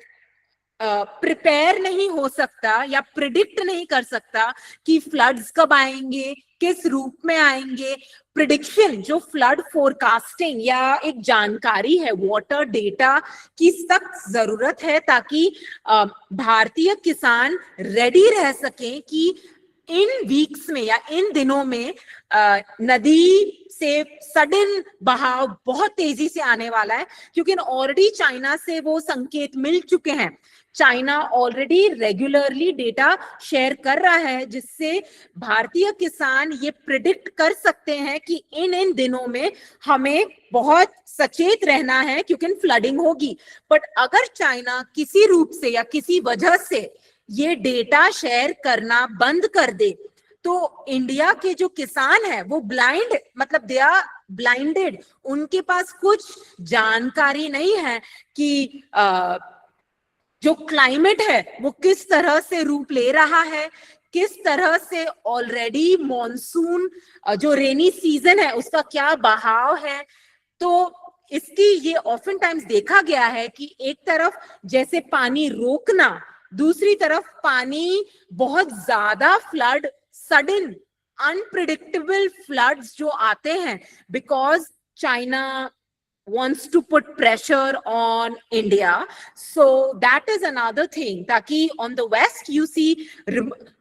प्रिपेयर नहीं हो सकता या प्रिडिक्ट नहीं कर सकता कि फ्लड्स कब आएंगे, किस रूप में आएंगे. प्रिडिक्शन, जो फ्लड फोरकास्टिंग या एक जानकारी है, वाटर डेटा की सख्त जरूरत है ताकि भारतीय किसान रेडी रह सकें कि इन वीक्स में या इन दिनों में नदी से सडन बहाव बहुत तेजी से आने वाला है. क्योंकि ऑलरेडी चाइना से वो संकेत मिल चुके हैं. China already regularly data share कर रहा है, जिससे भारतीय किसान ये प्रिडिक्ट कर सकते हैं कि इन दिनों में हमें बहुत सचेत रहना है क्योंकि फ्लडिंग होगी. बट अगर चाइना किसी रूप से या किसी वजह से ये डेटा शेयर करना बंद कर दे तो इंडिया के जो किसान है वो ब्लाइंड, मतलब दे आर ब्लाइंडेड, उनके पास कुछ जानकारी नहीं है कि जो क्लाइमेट है वो किस तरह से रूप ले रहा है, किस तरह से ऑलरेडी मॉनसून जो रेनी सीजन है उसका क्या बहाव है. तो इसकी ये ऑफन टाइम्स देखा गया है कि एक तरफ जैसे पानी रोकना, दूसरी तरफ पानी बहुत ज्यादा फ्लड, सडन अनप्रिडिक्टेबल फ्लड्स जो आते हैं because China wants to put pressure on India. So that is another thing. ताकि on the west you see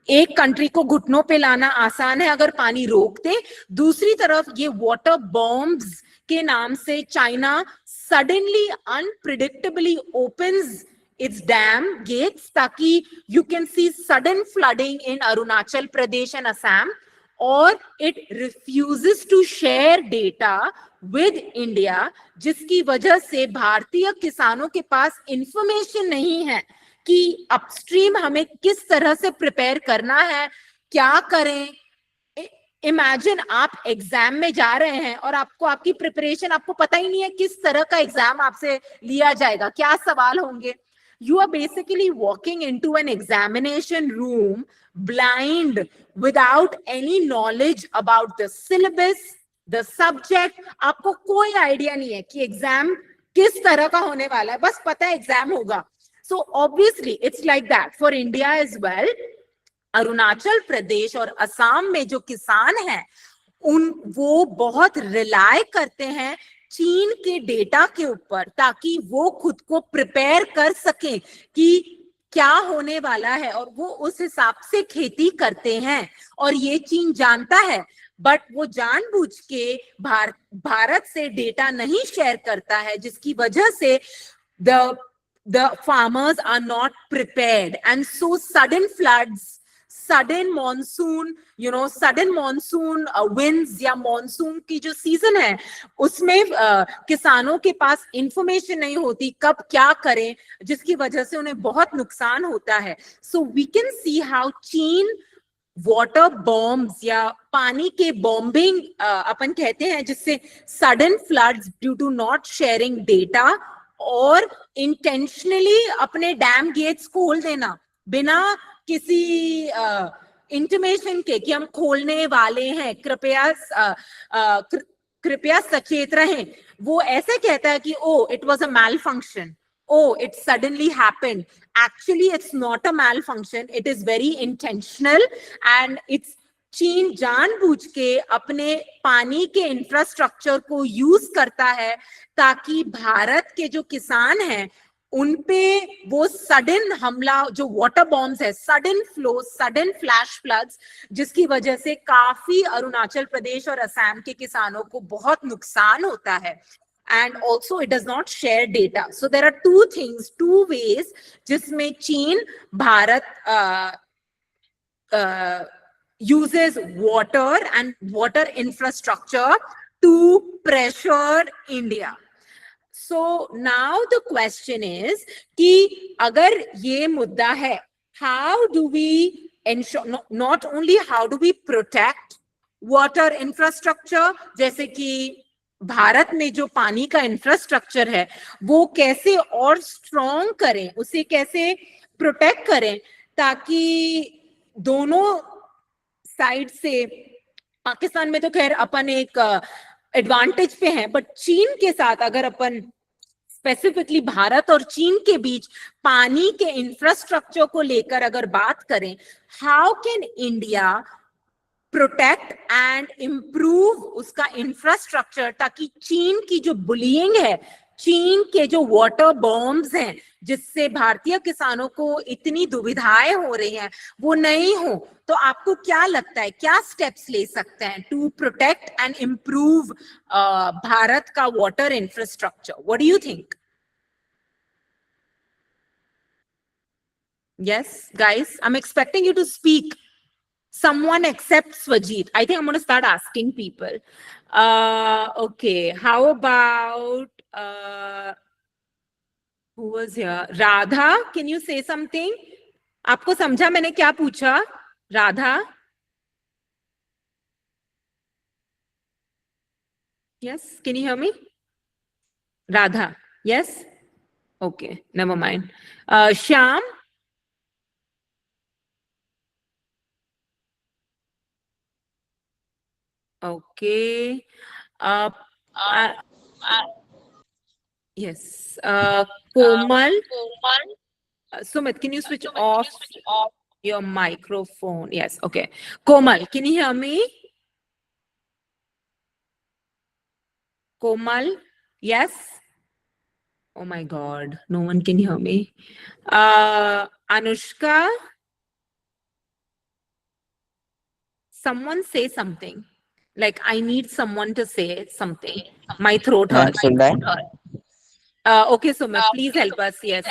एक कंट्री को घुटनों पे लाना आसान है अगर पानी रोक दे, दूसरी तरफ ये वाटर बॉम्ब्स के नाम से China suddenly unpredictably opens its dam gates ताकि you can see sudden flooding in Arunachal Pradesh and Assam, or it refuses to share data with India, जिसकी वजह से भारतीय किसानों के पास इंफॉर्मेशन नहीं है कि अपस्ट्रीम हमें किस तरह से प्रिपेयर करना है, क्या करें. इमेजिन आप एग्जाम में जा रहे हैं और आपको आपकी प्रिपरेशन, आपको पता ही नहीं है किस तरह का एग्जाम आपसे लिया जाएगा, क्या सवाल होंगे. You are basically walking into an examination room blind, without any knowledge about the syllabus, the subject, आपको कोई आइडिया नहीं है कि एग्जाम किस तरह का होने वाला है, बस पता है एग्जाम होगा. So obviously it's like that for India as well. Arunachal Pradesh और असम में जो किसान हैं वो बहुत रिलाय करते हैं चीन के डेटा के ऊपर, ताकि वो खुद को प्रिपेयर कर सकें कि क्या होने वाला है, और वो उस हिसाब से खेती करते हैं. और ये चीन जानता है, बट वो जानबूझ के भारत से डेटा नहीं शेयर करता है, जिसकी वजह से the farmers are not prepared, and so sudden floods, sudden monsoon, sudden monsoon winds या मॉनसून की जो सीजन है उसमें किसानों के पास इंफॉर्मेशन नहीं होती कब क्या करें, जिसकी वजह से उन्हें बहुत नुकसान होता है. So we can see how China water bombs या पानी के बॉम्बिंग अपन कहते हैं, जिससे sudden floods due to not sharing data, और इंटेंशनली अपने डैम गेट्स खोल देना बिना किसी इंटिमेशन के कि हम खोलने वाले हैं, कृपया सचेत रहें. वो ऐसे कहता है कि oh it was a malfunction, oh it suddenly happened. Actually it's not a malfunction, it is very intentional, and it's चीन जानबूझ के अपने पानी के इंफ्रास्ट्रक्चर को यूज करता है ताकि भारत के जो किसान हैं उनपे वो सडन हमला, जो वाटर बॉम्ब्स है, sudden flow, sudden flash floods, जिसकी वजह से काफी अरुणाचल प्रदेश और असम के किसानों को बहुत नुकसान होता है. And also it does not share data. So there are two things, two ways जिसमें चीन Bharat uses water and water infrastructure to pressure India. So now the question is कि अगर ये मुद्दा है, how do we ensure, not only how do we protect water infrastructure, जैसे कि भारत में जो पानी का इंफ्रास्ट्रक्चर है वो कैसे और स्ट्रॉन्ग करें, उसे कैसे प्रोटेक्ट करें, ताकि दोनों साइड से, पाकिस्तान में तो खैर अपन एक एडवांटेज पे हैं, बट चीन के साथ अगर अपन स्पेसिफिकली भारत और चीन के बीच पानी के इंफ्रास्ट्रक्चर को लेकर अगर बात करें, how can India protect and improve उसका इंफ्रास्ट्रक्चर, ताकि चीन की जो बुलिंग है, चीन के जो वाटर बॉम्ब्स हैं जिससे भारतीय किसानों को इतनी दुविधाएं हो रही हैं, वो नहीं हो. तो आपको क्या लगता है, क्या स्टेप्स ले सकते हैं to protect and improve Bharat का water infrastructure? What do you think? Yes guys, I am expecting you to speak. Someone except Swajit. I think I'm going to start asking people. Okay, how about who was here? Radha, can you say something? आपको समझा मैंने क्या पूछा? Radha? Yes, can you hear me? Radha, yes? Okay, never mind. Shyam? Okay. Yes. Komal. Sumit, can you switch off your microphone? Yes. Okay. Komal, can you hear me? Komal? Yes. Oh my God. No one can hear me. Anushka? Someone say something. Like, I need someone to say something. My throat Ma'am, hurts. should I? Okay, Sumit, please help us. Yes.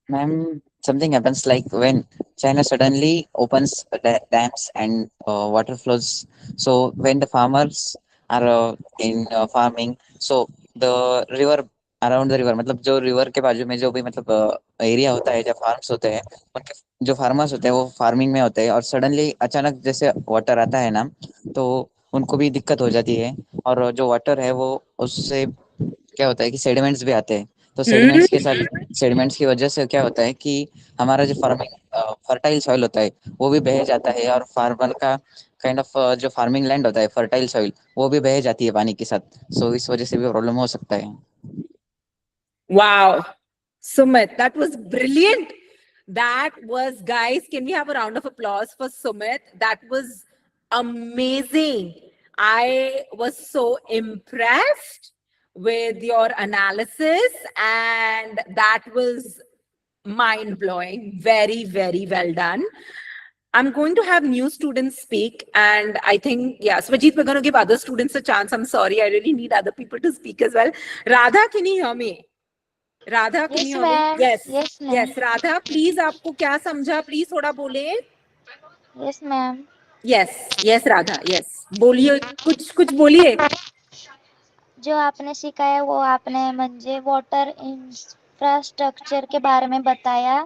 Ma'am, something happens like when China suddenly opens dams and water flows. So when the farmers are in farming, so the river around the river, मतलब जो river के बाजू में जो भी मतलब area होता है, जो फार्म्स होते हैं, उनके जो फार्मर्स होते हैं वो फार्मिंग में होते हैं, और सडनली अचानक जैसे वाटर आता है ना, तो उनको भी दिक्कत हो जाती है. और जो वाटर है वो उससे क्या होता है कि सेडिमेंट्स भी आते हैं. तो सेडिमेंट्स के साथ, सेडिमेंट्स की वजह से क्या होता है कि हमारा जो फार्मिंग फर्टाइल सॉइल होता है वो भी बह जाता है, और फार्मर का काइंड ऑफ जो फार्मिंग लैंड होता है, फर्टाइल सॉइल, वो भी बह जाती है पानी के साथ, सो इस वजह से भी प्रॉब्लम हो सकता है। Wow, Sumit, that was brilliant. That was, guys, can we have a round of applause for Sumit? That was amazing. I was so impressed with your analysis, and that was mind blowing. Very, very well done. I'm going to have new students speak, and I think, yeah, Swajit, we're going to give other students a chance. I'm sorry, I really need other people to speak as well. Radha, can you hear me? Radha, can Yes, you hear me? ma'am. Yes. Yes, ma'am. Yes, Radha, please आपको क्या समझा, please थोड़ा बोले. Yes, ma'am. Yes, Radha, yes. बोलिए, कुछ बोलिए. जो आपने सिखाया वो आपने म्हणजे वॉटर इंफ्रास्ट्रक्चर के बारे में बताया.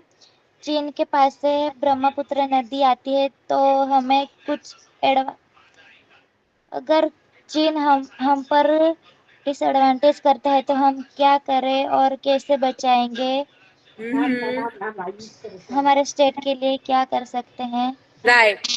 चीन के पास से ब्रह्मपुत्र नदी आती है, तो हमें कुछ अगर चीन हम पर डिसएडवांटेज करता है तो हम क्या करें और कैसे बचाएंगे, हमारे स्टेट के लिए क्या कर सकते हैं. राइट.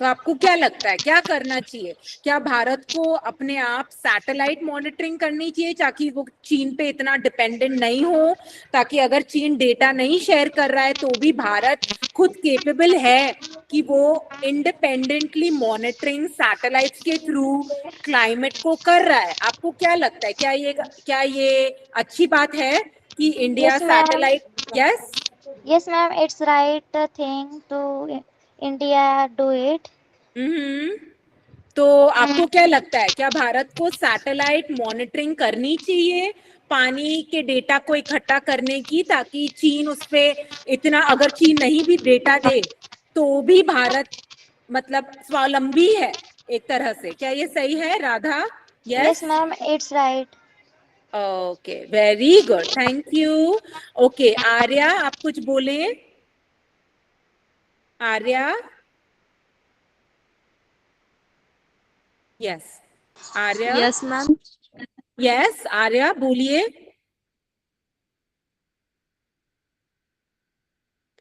तो आपको क्या लगता है क्या करना चाहिए? क्या भारत को अपने आप सैटेलाइट मॉनिटरिंग करनी चाहिए ताकि वो चीन पे इतना डिपेंडेंट नहीं हो, ताकि अगर चीन डेटा नहीं शेयर कर रहा है तो भी भारत खुद केपेबल है कि वो इंडिपेंडेंटली मॉनिटरिंग सैटेलाइट्स के थ्रू क्लाइमेट को कर रहा है? आपको क्या लगता है, क्या ये अच्छी बात है कि India Yes, ma'am. Satellite? Yes. Yes, ma'am. It's right thing to India do it. तो आपको क्या लगता है, क्या भारत को सैटेलाइट मॉनिटरिंग करनी चाहिए पानी के डेटा को इकट्ठा करने की, ताकि चीन उस पे इतना, अगर चीन नहीं भी डेटा दे तो भी भारत मतलब स्वावलंबी है एक तरह से? क्या ये सही है Radha? Yes, ma'am. It's right. Okay, very good, thank you. Okay, Arya, आप कुछ बोले. Arya. Yes, Arya. Yes ma'am. Yes, Arya बोलिए.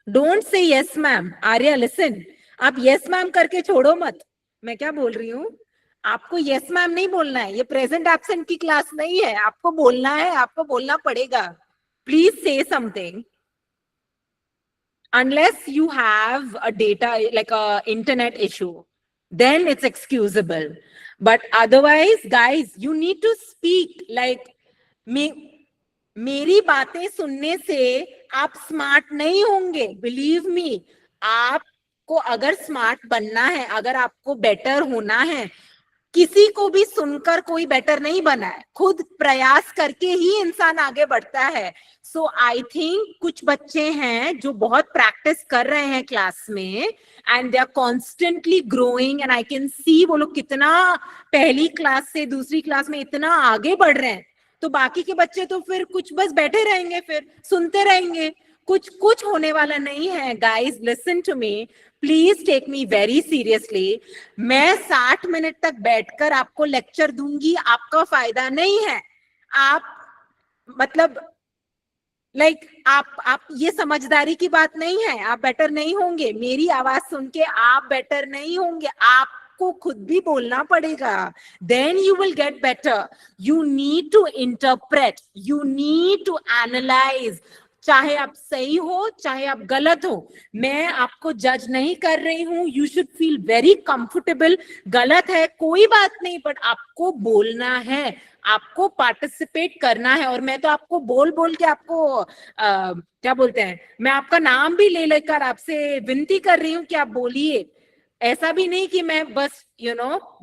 Don't say yes ma'am. Arya listen, आप यस मैम करके छोड़ो मत. मैं क्या बोल रही हूँ, आपको यस मैम नहीं बोलना है. ये प्रेजेंट एब्सेंट की क्लास नहीं है. आपको बोलना है, आपको बोलना पड़ेगा. प्लीज से something. Unless you have a data like a internet issue, then it's excusable. But otherwise, guys, you need to speak. Like, मेरी बातें सुनने से आप स्मार्ट नहीं होंगे. बिलीव मी, आपको अगर स्मार्ट बनना है, अगर आपको बेटर होना है, किसी को भी सुनकर कोई बेटर नहीं बना है. खुद प्रयास करके ही इंसान आगे बढ़ता है. सो आई थिंक कुछ बच्चे हैं जो बहुत प्रैक्टिस कर रहे हैं क्लास में, and they are constantly growing, and I can see वो लोग कितना पहली क्लास से दूसरी क्लास में इतना आगे बढ़ रहे हैं. तो बाकी के बच्चे तो फिर कुछ बस बैठे रहेंगे, फिर सुनते रहेंगे. कुछ होने वाला नहीं है. Guys, listen to me, please take me very seriously. मैं 60 मिनट तक बैठकर आपको लेक्चर दूंगी, आपका फायदा नहीं है. आप मतलब आप ये समझदारी की बात नहीं है. आप बेटर नहीं होंगे. मेरी आवाज सुन के आप बेटर नहीं होंगे. आपको खुद भी बोलना पड़ेगा. Then you will get better. You need to interpret, you need to analyse. चाहे आप सही हो, चाहे आप गलत हो, मैं आपको जज नहीं कर रही हूँ. You should feel very comfortable. गलत है कोई बात नहीं, बट आपको बोलना है, आपको पार्टिसिपेट करना है. और मैं तो आपको बोल के आपको क्या बोलते हैं, मैं आपका नाम भी ले लेकर आपसे विनती कर रही हूँ कि आप बोलिए. ऐसा भी नहीं कि मैं बस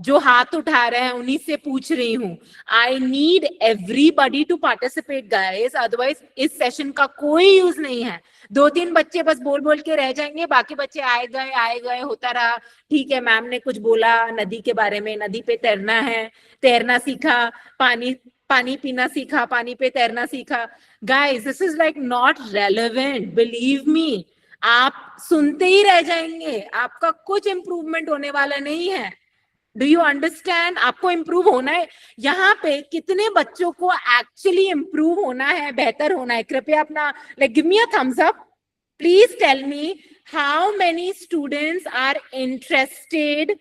जो हाथ उठा रहे हैं उन्हीं से पूछ रही हूँ. I need everybody to participate guys, otherwise इस सेशन का कोई यूज नहीं है. 2-3 बच्चे बस बोल के रह जाएंगे, बाकी बच्चे आए गए होता रहा. ठीक है, मैम ने कुछ बोला नदी के बारे में, नदी पे तैरना है, तैरना सीखा. पानी पीना सीखा, पानी पे तैरना सीखा. Guys, this is like not relevant. Believe me, आप सुनते ही रह जाएंगे. आपका कुछ इंप्रूवमेंट होने वाला नहीं है. Do you understand? आपको इंप्रूव होना है. यहाँ पे कितने बच्चों को एक्चुअली इंप्रूव होना है, बेहतर होना है? कृपया अपना give me a thumbs up. Please tell me how many students are interested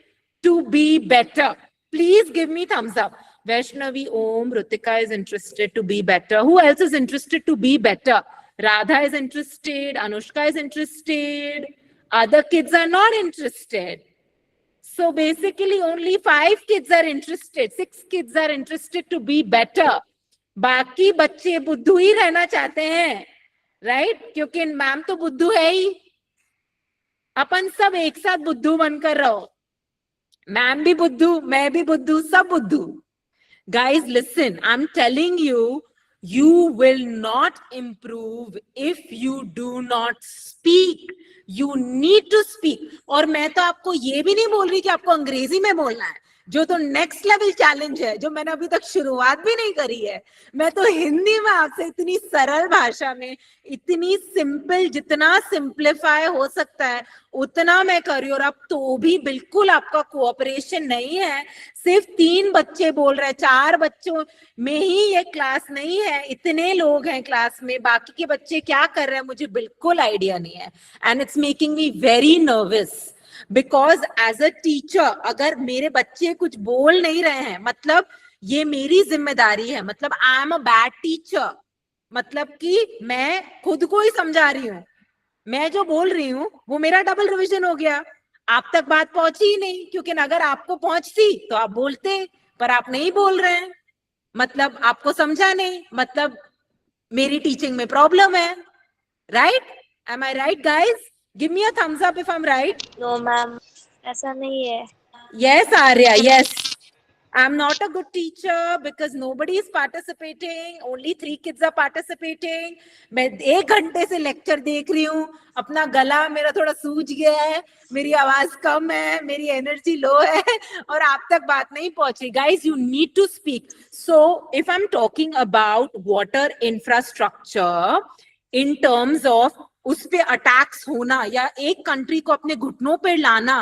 to be better? Please give me thumbs up. Vaishnavi, Om, Rutika is interested to be better. Who else is interested to be better? Radha is interested. Anushka is interested. Other kids are not interested. So basically only 5 kids are interested. 6 kids are interested to be better. बाकी बच्चे बुद्धू ही रहना चाहते हैं, right? क्योंकि ma'am तो बुद्धू है ही. अपन सब एक साथ बुद्धू बनकर रहो. मैम भी बुद्धू, मैं भी बुद्धू, सब बुद्धू. Guys, listen, I'm telling you, you will not improve if you do not speak. You need to speak. और मैं तो आपको ये भी नहीं बोल रही कि आपको अंग्रेजी में बोलना है, जो तो नेक्स्ट लेवल चैलेंज है, जो मैंने अभी तक शुरुआत भी नहीं करी है. मैं तो हिंदी में आपसे इतनी सरल भाषा में, इतनी सिंपल, जितना सिंप्लीफाई हो सकता है उतना मैं कर रही हूँ. और अब तो भी बिल्कुल आपका कोऑपरेशन नहीं है. सिर्फ 3 बच्चे बोल रहे हैं, 4 बच्चों में ही ये क्लास नहीं है. इतने लोग हैं क्लास में, बाकी के बच्चे क्या कर रहे हैं मुझे बिल्कुल आइडिया नहीं है. And it's making me very nervous. Because as a teacher, अगर मेरे बच्चे कुछ बोल नहीं रहे हैं, मतलब ये मेरी जिम्मेदारी है. मतलब I am a bad teacher. मतलब कि मैं खुद को ही समझा रही हूँ. मैं जो बोल रही हूँ वो मेरा डबल रिवीजन हो गया. आप तक बात पहुंची ही नहीं, क्योंकि अगर आपको पहुंचती तो आप बोलते, पर आप नहीं बोल रहे हैं. मतलब आपको समझा नहीं, मतलब मेरी टीचिंग में प्रॉब्लम है. Right? Am I right guys? Give me a thumbs up if I'm right. No ma'am, ऐसा नहीं है. Yes, Arya, yes. I'm not a good teacher because nobody is participating. Only 3 kids are participating. मैं 1 घंटे से lecture देख रही हूँ. अपना गला मेरा थोड़ा सूज गया है, मेरी आवाज कम है, मेरी एनर्जी लो है, और आप तक बात नहीं पहुंची. Guys, you need to speak. So, if I'm talking about water infrastructure in terms of उस पे अटैक्स होना, या एक कंट्री को अपने घुटनों पे लाना,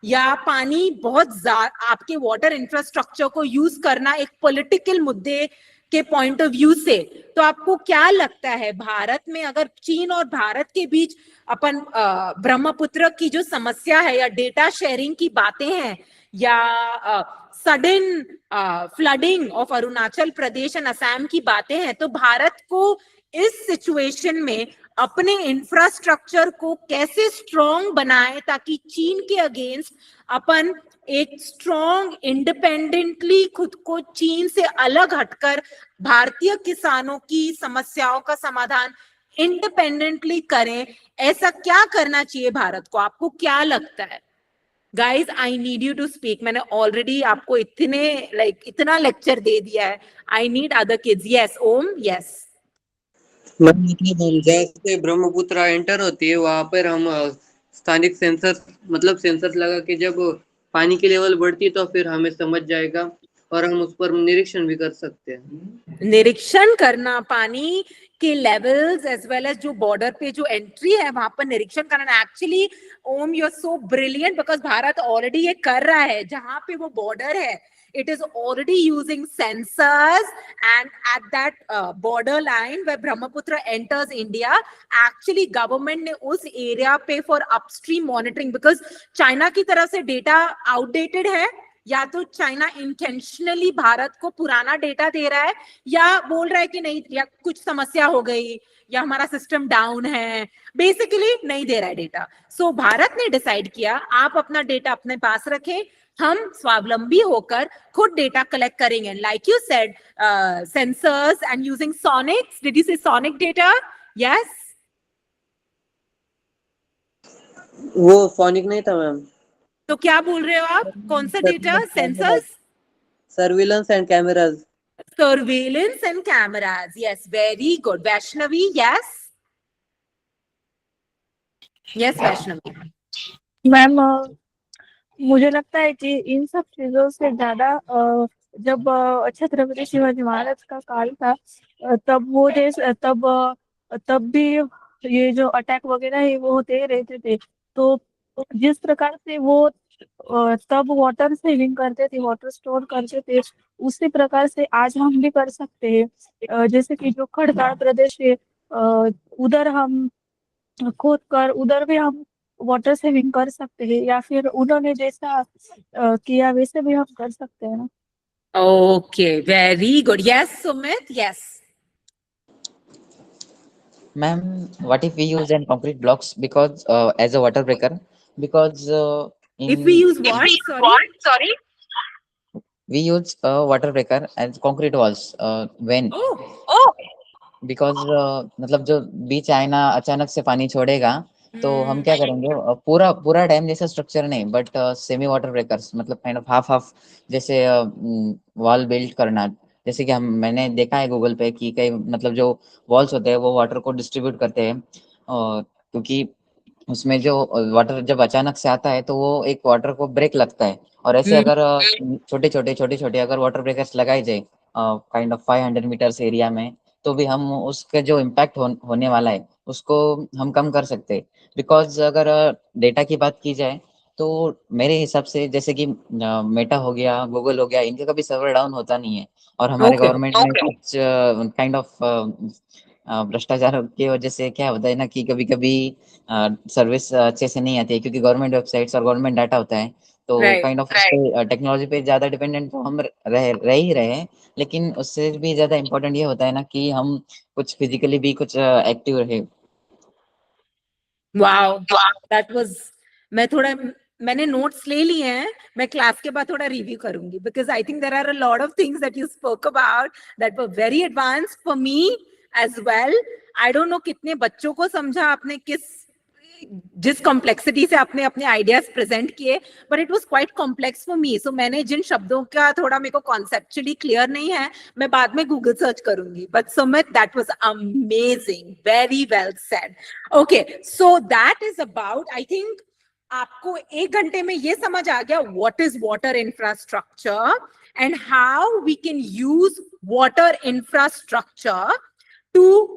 या पानी बहुत आपके वाटर इंफ्रास्ट्रक्चर को यूज करना एक पॉलिटिकल मुद्दे के पॉइंट ऑफ व्यू से, तो आपको क्या लगता है भारत में अगर चीन और भारत के बीच अपन ब्रह्मपुत्र की जो समस्या है, या डेटा शेयरिंग की बातें हैं, या sudden flooding of Arunachal Pradesh and Assam की बातें हैं, तो भारत को इस सिचुएशन में अपने इंफ्रास्ट्रक्चर को कैसे स्ट्रॉन्ग बनाए ताकि चीन के अगेंस्ट अपन एक स्ट्रॉन्ग इंडिपेंडेंटली खुद को चीन से अलग हटकर भारतीय किसानों की समस्याओं का समाधान इंडिपेंडेंटली करें. ऐसा क्या करना चाहिए भारत को? आपको क्या लगता है? Guys, I need you to speak. मैंने ऑलरेडी आपको इतना लेक्चर दे दिया है. I need other kids. Yes Om. Yes मतलब जैसे ब्रह्मपुत्र एंटर होती है वहां पर हम स्थानिक सेंसर लगा के जब पानी की लेवल बढ़ती है तो फिर हमें समझ जाएगा और हम उस पर निरीक्षण भी कर सकते हैं. निरीक्षण करना पानी के लेवल्स एज वेल एज जो बॉर्डर पे जो एंट्री है वहां पर निरीक्षण करना. Actually Om, you are so brilliant because Bharat already ये कर रहा है. जहां पे वो बॉर्डर है, it is already using sensors, and at that border line where Brahmaputra enters India, actually government ने उस area पे for upstream monitoring, because China की तरफ से data outdated है, या तो चाइना इंटेंशनली भारत को पुराना डेटा दे रहा है, या बोल रहा है कि नहीं, या कुछ समस्या हो गई, या हमारा सिस्टम डाउन है, बेसिकली नहीं दे रहा है डेटा. सो भारत ने डिसाइड किया आप अपना डेटा अपने पास रखें, हम स्वावलंबी होकर खुद डेटा कलेक्ट करेंगे. Like you said, sensors and using Sonics. Did you से सोनिक डेटा? यस. वो सोनिक नहीं था मैम. तो क्या बोल रहे हो आप? कौन सा data? Sensors, surveillance and cameras. Surveillance and cameras. Yes, very good. Vaishnavi. Yes yes Vaishnavi. Ma'am, मुझे लगता है कि इन सब चीजों से ज्यादा जब छत्रपति शिवाजी महाराज का काल था, तब वो देश तब भी ये जो अटैक वगैरह है वो होते रहते थे. तो जिस प्रकार से वो तब वाटर सेविंग करते थे, वाटर स्टोर करते थे, उसी प्रकार से आज हम भी कर सकते हैं. जैसे कि जो खड़काड़ प्रदेश है, उधर हम खोद कर उधर भी हम वाटर सेविंग कर सकते हैं, या फिर उन्होंने जैसा किया वैसे भी हम कर सकते हैं ना? Okay, very good. Yes, Sumit. Yes. Ma'am, what if we use an concrete blocks because as a water breaker? Because If we use in what? Sorry. we use a water breaker as concrete walls when Oh. because मतलब जो बीच आए ना अचानक से पानी छोड़ेगा तो हम क्या करेंगे पूरा पूरा डैम जैसा स्ट्रक्चर नहीं बट सेमी वाटर ब्रेकर्स मतलब काइंड ऑफ हाफ हाफ जैसे वॉल बिल्ड करना जैसे कि हम मैंने देखा है गूगल पे कि कई मतलब जो वॉल्स होते हैं वो वाटर को डिस्ट्रीब्यूट करते हैं क्योंकि उसमें जो वाटर जब अचानक से आता है तो वो एक वाटर को ब्रेक लगता है और ऐसे अगर छोटे छोटे अगर वाटर ब्रेकर्स लगाए जाए काइंड ऑफ 500 मीटर्स एरिया में तो भी हम उसके जो इम्पैक्ट होने वाला है उसको हम कम कर सकते हैं बिकॉज अगर डेटा की बात की जाए तो मेरे हिसाब से जैसे कि मेटा हो गया गूगल हो गया इनका कभी सर्वर डाउन होता नहीं है और हमारे Okay. गवर्नमेंट में कुछ काइंड ऑफ भ्रष्टाचार की वजह से क्या होता है ना कि कभी कभी सर्विस अच्छे से नहीं आती है क्योंकि गवर्नमेंट वेबसाइट्स और गवर्नमेंट डाटा होता है तो Right. काइंड ऑफ टेक्नोलॉजी पे ज्यादा डिपेंडेंट तो हम रह ही रहे हैं लेकिन उससे भी ज्यादा इम्पोर्टेंट ये होता है ना कि हम कुछ फिजिकली भी कुछ एक्टिव रहे Wow. That was. मैंने नोट्स ले लिए हैं. मैं क्लास के बाद थोड़ा रिव्यू करूंगी because I think there are a lot of things that you spoke about that were very advanced for me as well. I don't know कितने बच्चों को समझा आपने जिस कॉम्प्लेक्सिटी से आपने अपने आइडियाज प्रेजेंट किए but it was quite complex for me so मैंने जिन शब्दों का थोड़ा मेरे को कॉन्सेप्चुअली क्लियर नहीं है मैं बाद में गूगल सर्च करूंगी but Sumit that was amazing very well said okay so that is about I think आपको 1 घंटे में ये समझ आ गया what is water infrastructure and how we can use water infrastructure to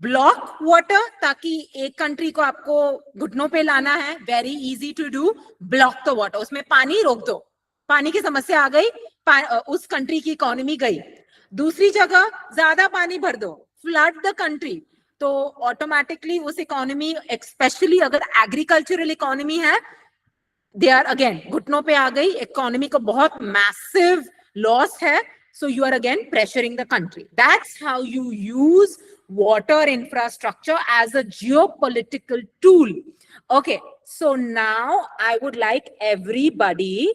block water ताकि एक कंट्री को आपको घुटनों पे लाना है very easy to do block the water उसमें पानी रोक दो पानी की समस्या आ गई उस कंट्री की इकोनॉमी गई दूसरी जगह ज्यादा पानी भर दो फ्लड द कंट्री तो ऑटोमेटिकली उस इकोनॉमी स्पेशली अगर एग्रीकल्चरल इकोनॉमी है दे आर अगेन घुटनों पे आ गई इकोनॉमी को बहुत मैसिव लॉस है so you are again pressuring the country that's how you use water infrastructure as a geopolitical tool okay so now I would like everybody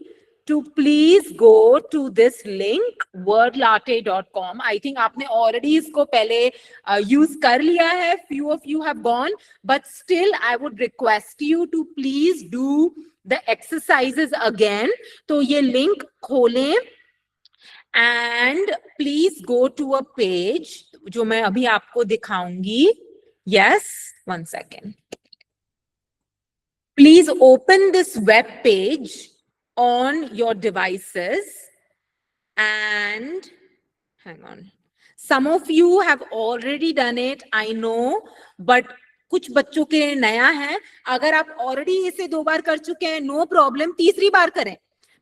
to please go to this link wordlatte.com I think आपने already इसको पहले use कर लिया है few of you have gone but still I would request you to please do the exercises again तो ये link खोलें and please go to a page जो मैं अभी आपको दिखाऊंगी yes one second please open this web page on your devices and hang on some of you have already done it I know but कुछ बच्चों के लिए नया है अगर आप ऑलरेडी इसे 2 बार कर चुके हैं नो प्रॉब्लम तीसरी बार करें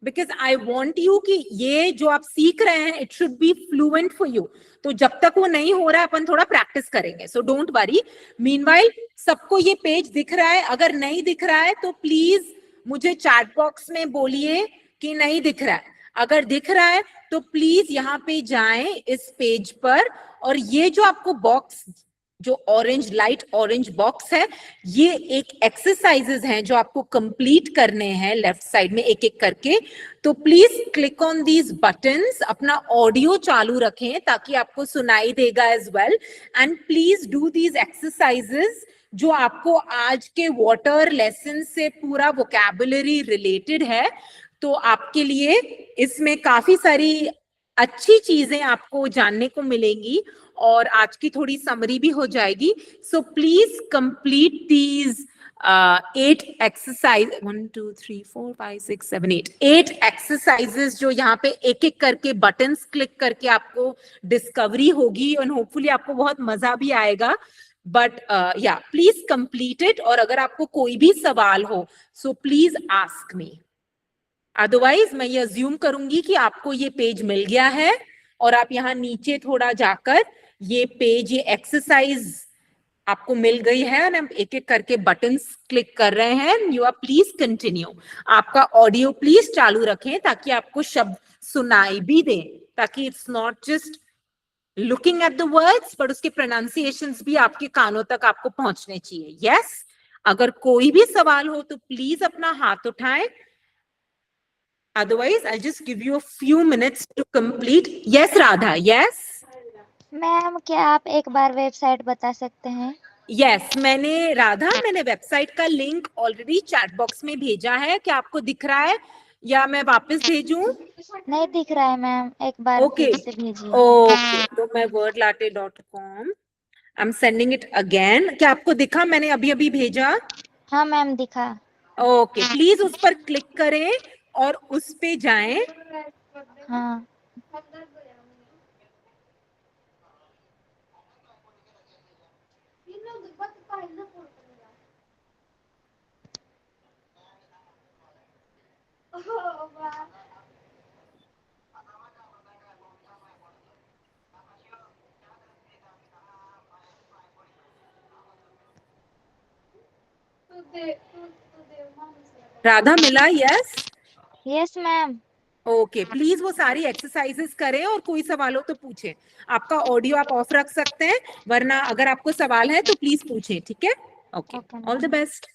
बिकॉज आई वॉन्ट यू कि ये जो आप सीख रहे हैं it should be fluent for you तो जब तक वो नहीं हो रहा है अपन थोड़ा प्रैक्टिस करेंगे सो डोंट वरी मीनवाइल सबको ये पेज दिख रहा है अगर नहीं दिख रहा है तो प्लीज मुझे चैट बॉक्स में बोलिए कि नहीं दिख रहा है अगर दिख रहा है तो प्लीज यहाँ पे जाएं इस पेज पर और ये जो आपको बॉक्स जो ऑरेंज लाइट ऑरेंज बॉक्स है ये एक एक्सरसाइजेस हैं जो आपको कंप्लीट करने हैं लेफ्ट साइड में एक एक करके तो please click on these buttons अपना ऑडियो चालू रखें ताकि आपको सुनाई देगा as well and please do these exercises जो आपको आज के वाटर लेसन से पूरा वोकैबुलरी रिलेटेड है तो आपके लिए इसमें काफी सारी अच्छी चीजें आपको जानने को मिलेंगी और आज की थोड़ी समरी भी हो जाएगी so please complete these 8 exercise 1 2 3 4 5 6 7 8 exercises जो यहाँ पे एक एक करके बटन्स क्लिक करके आपको डिस्कवरी होगी और होपफुली आपको बहुत मजा भी आएगा बट या प्लीज कंप्लीट इट और अगर आपको कोई भी सवाल हो so please ask me otherwise मैं ये अज्यूम करूंगी कि आपको ये पेज मिल गया है और आप यहाँ नीचे थोड़ा जाकर ये पेज ये एक्सरसाइज आपको मिल गई है और हम एक एक करके बटन्स क्लिक कर रहे हैं। You are please continue. आपका ऑडियो प्लीज चालू रखें ताकि आपको शब्द सुनाई भी दे, ताकि it's not just looking at the words but उसके प्रोनाउंसिएशंस भी आपके कानों तक आपको पहुंचने चाहिए। यस, अगर कोई भी सवाल हो तो प्लीज अपना हाथ उठाएं, otherwise I'll just give you a few minutes to complete. Yes Radha, yes ma'am क्या आप एक बार वेबसाइट बता सकते हैं? yes, मैंने वेबसाइट का लिंक ऑलरेडी चैट बॉक्स में भेजा है। क्या आपको दिख रहा है या मैं वापस भेजूं? नहीं दिख रहा है मैम, एक बार ओके फिर से भेजिए। ओके, तो मैं wordlatte.com I am sending it again. क्या आपको दिखा? मैंने अभी अभी भेजा। हाँ मैम दिखा। ओके, प्लीज उस पर क्लिक करें और उस पे जाएं। हाँ राधा मिला? Yes yes ma'am. Okay, please वो सारी एक्सरसाइजेस करें और कोई सवाल हो तो पूछें। आपका ऑडियो आप ऑफ रख सकते हैं, वरना अगर आपको सवाल है तो प्लीज पूछें, ठीक है? Okay, Okay, all the best.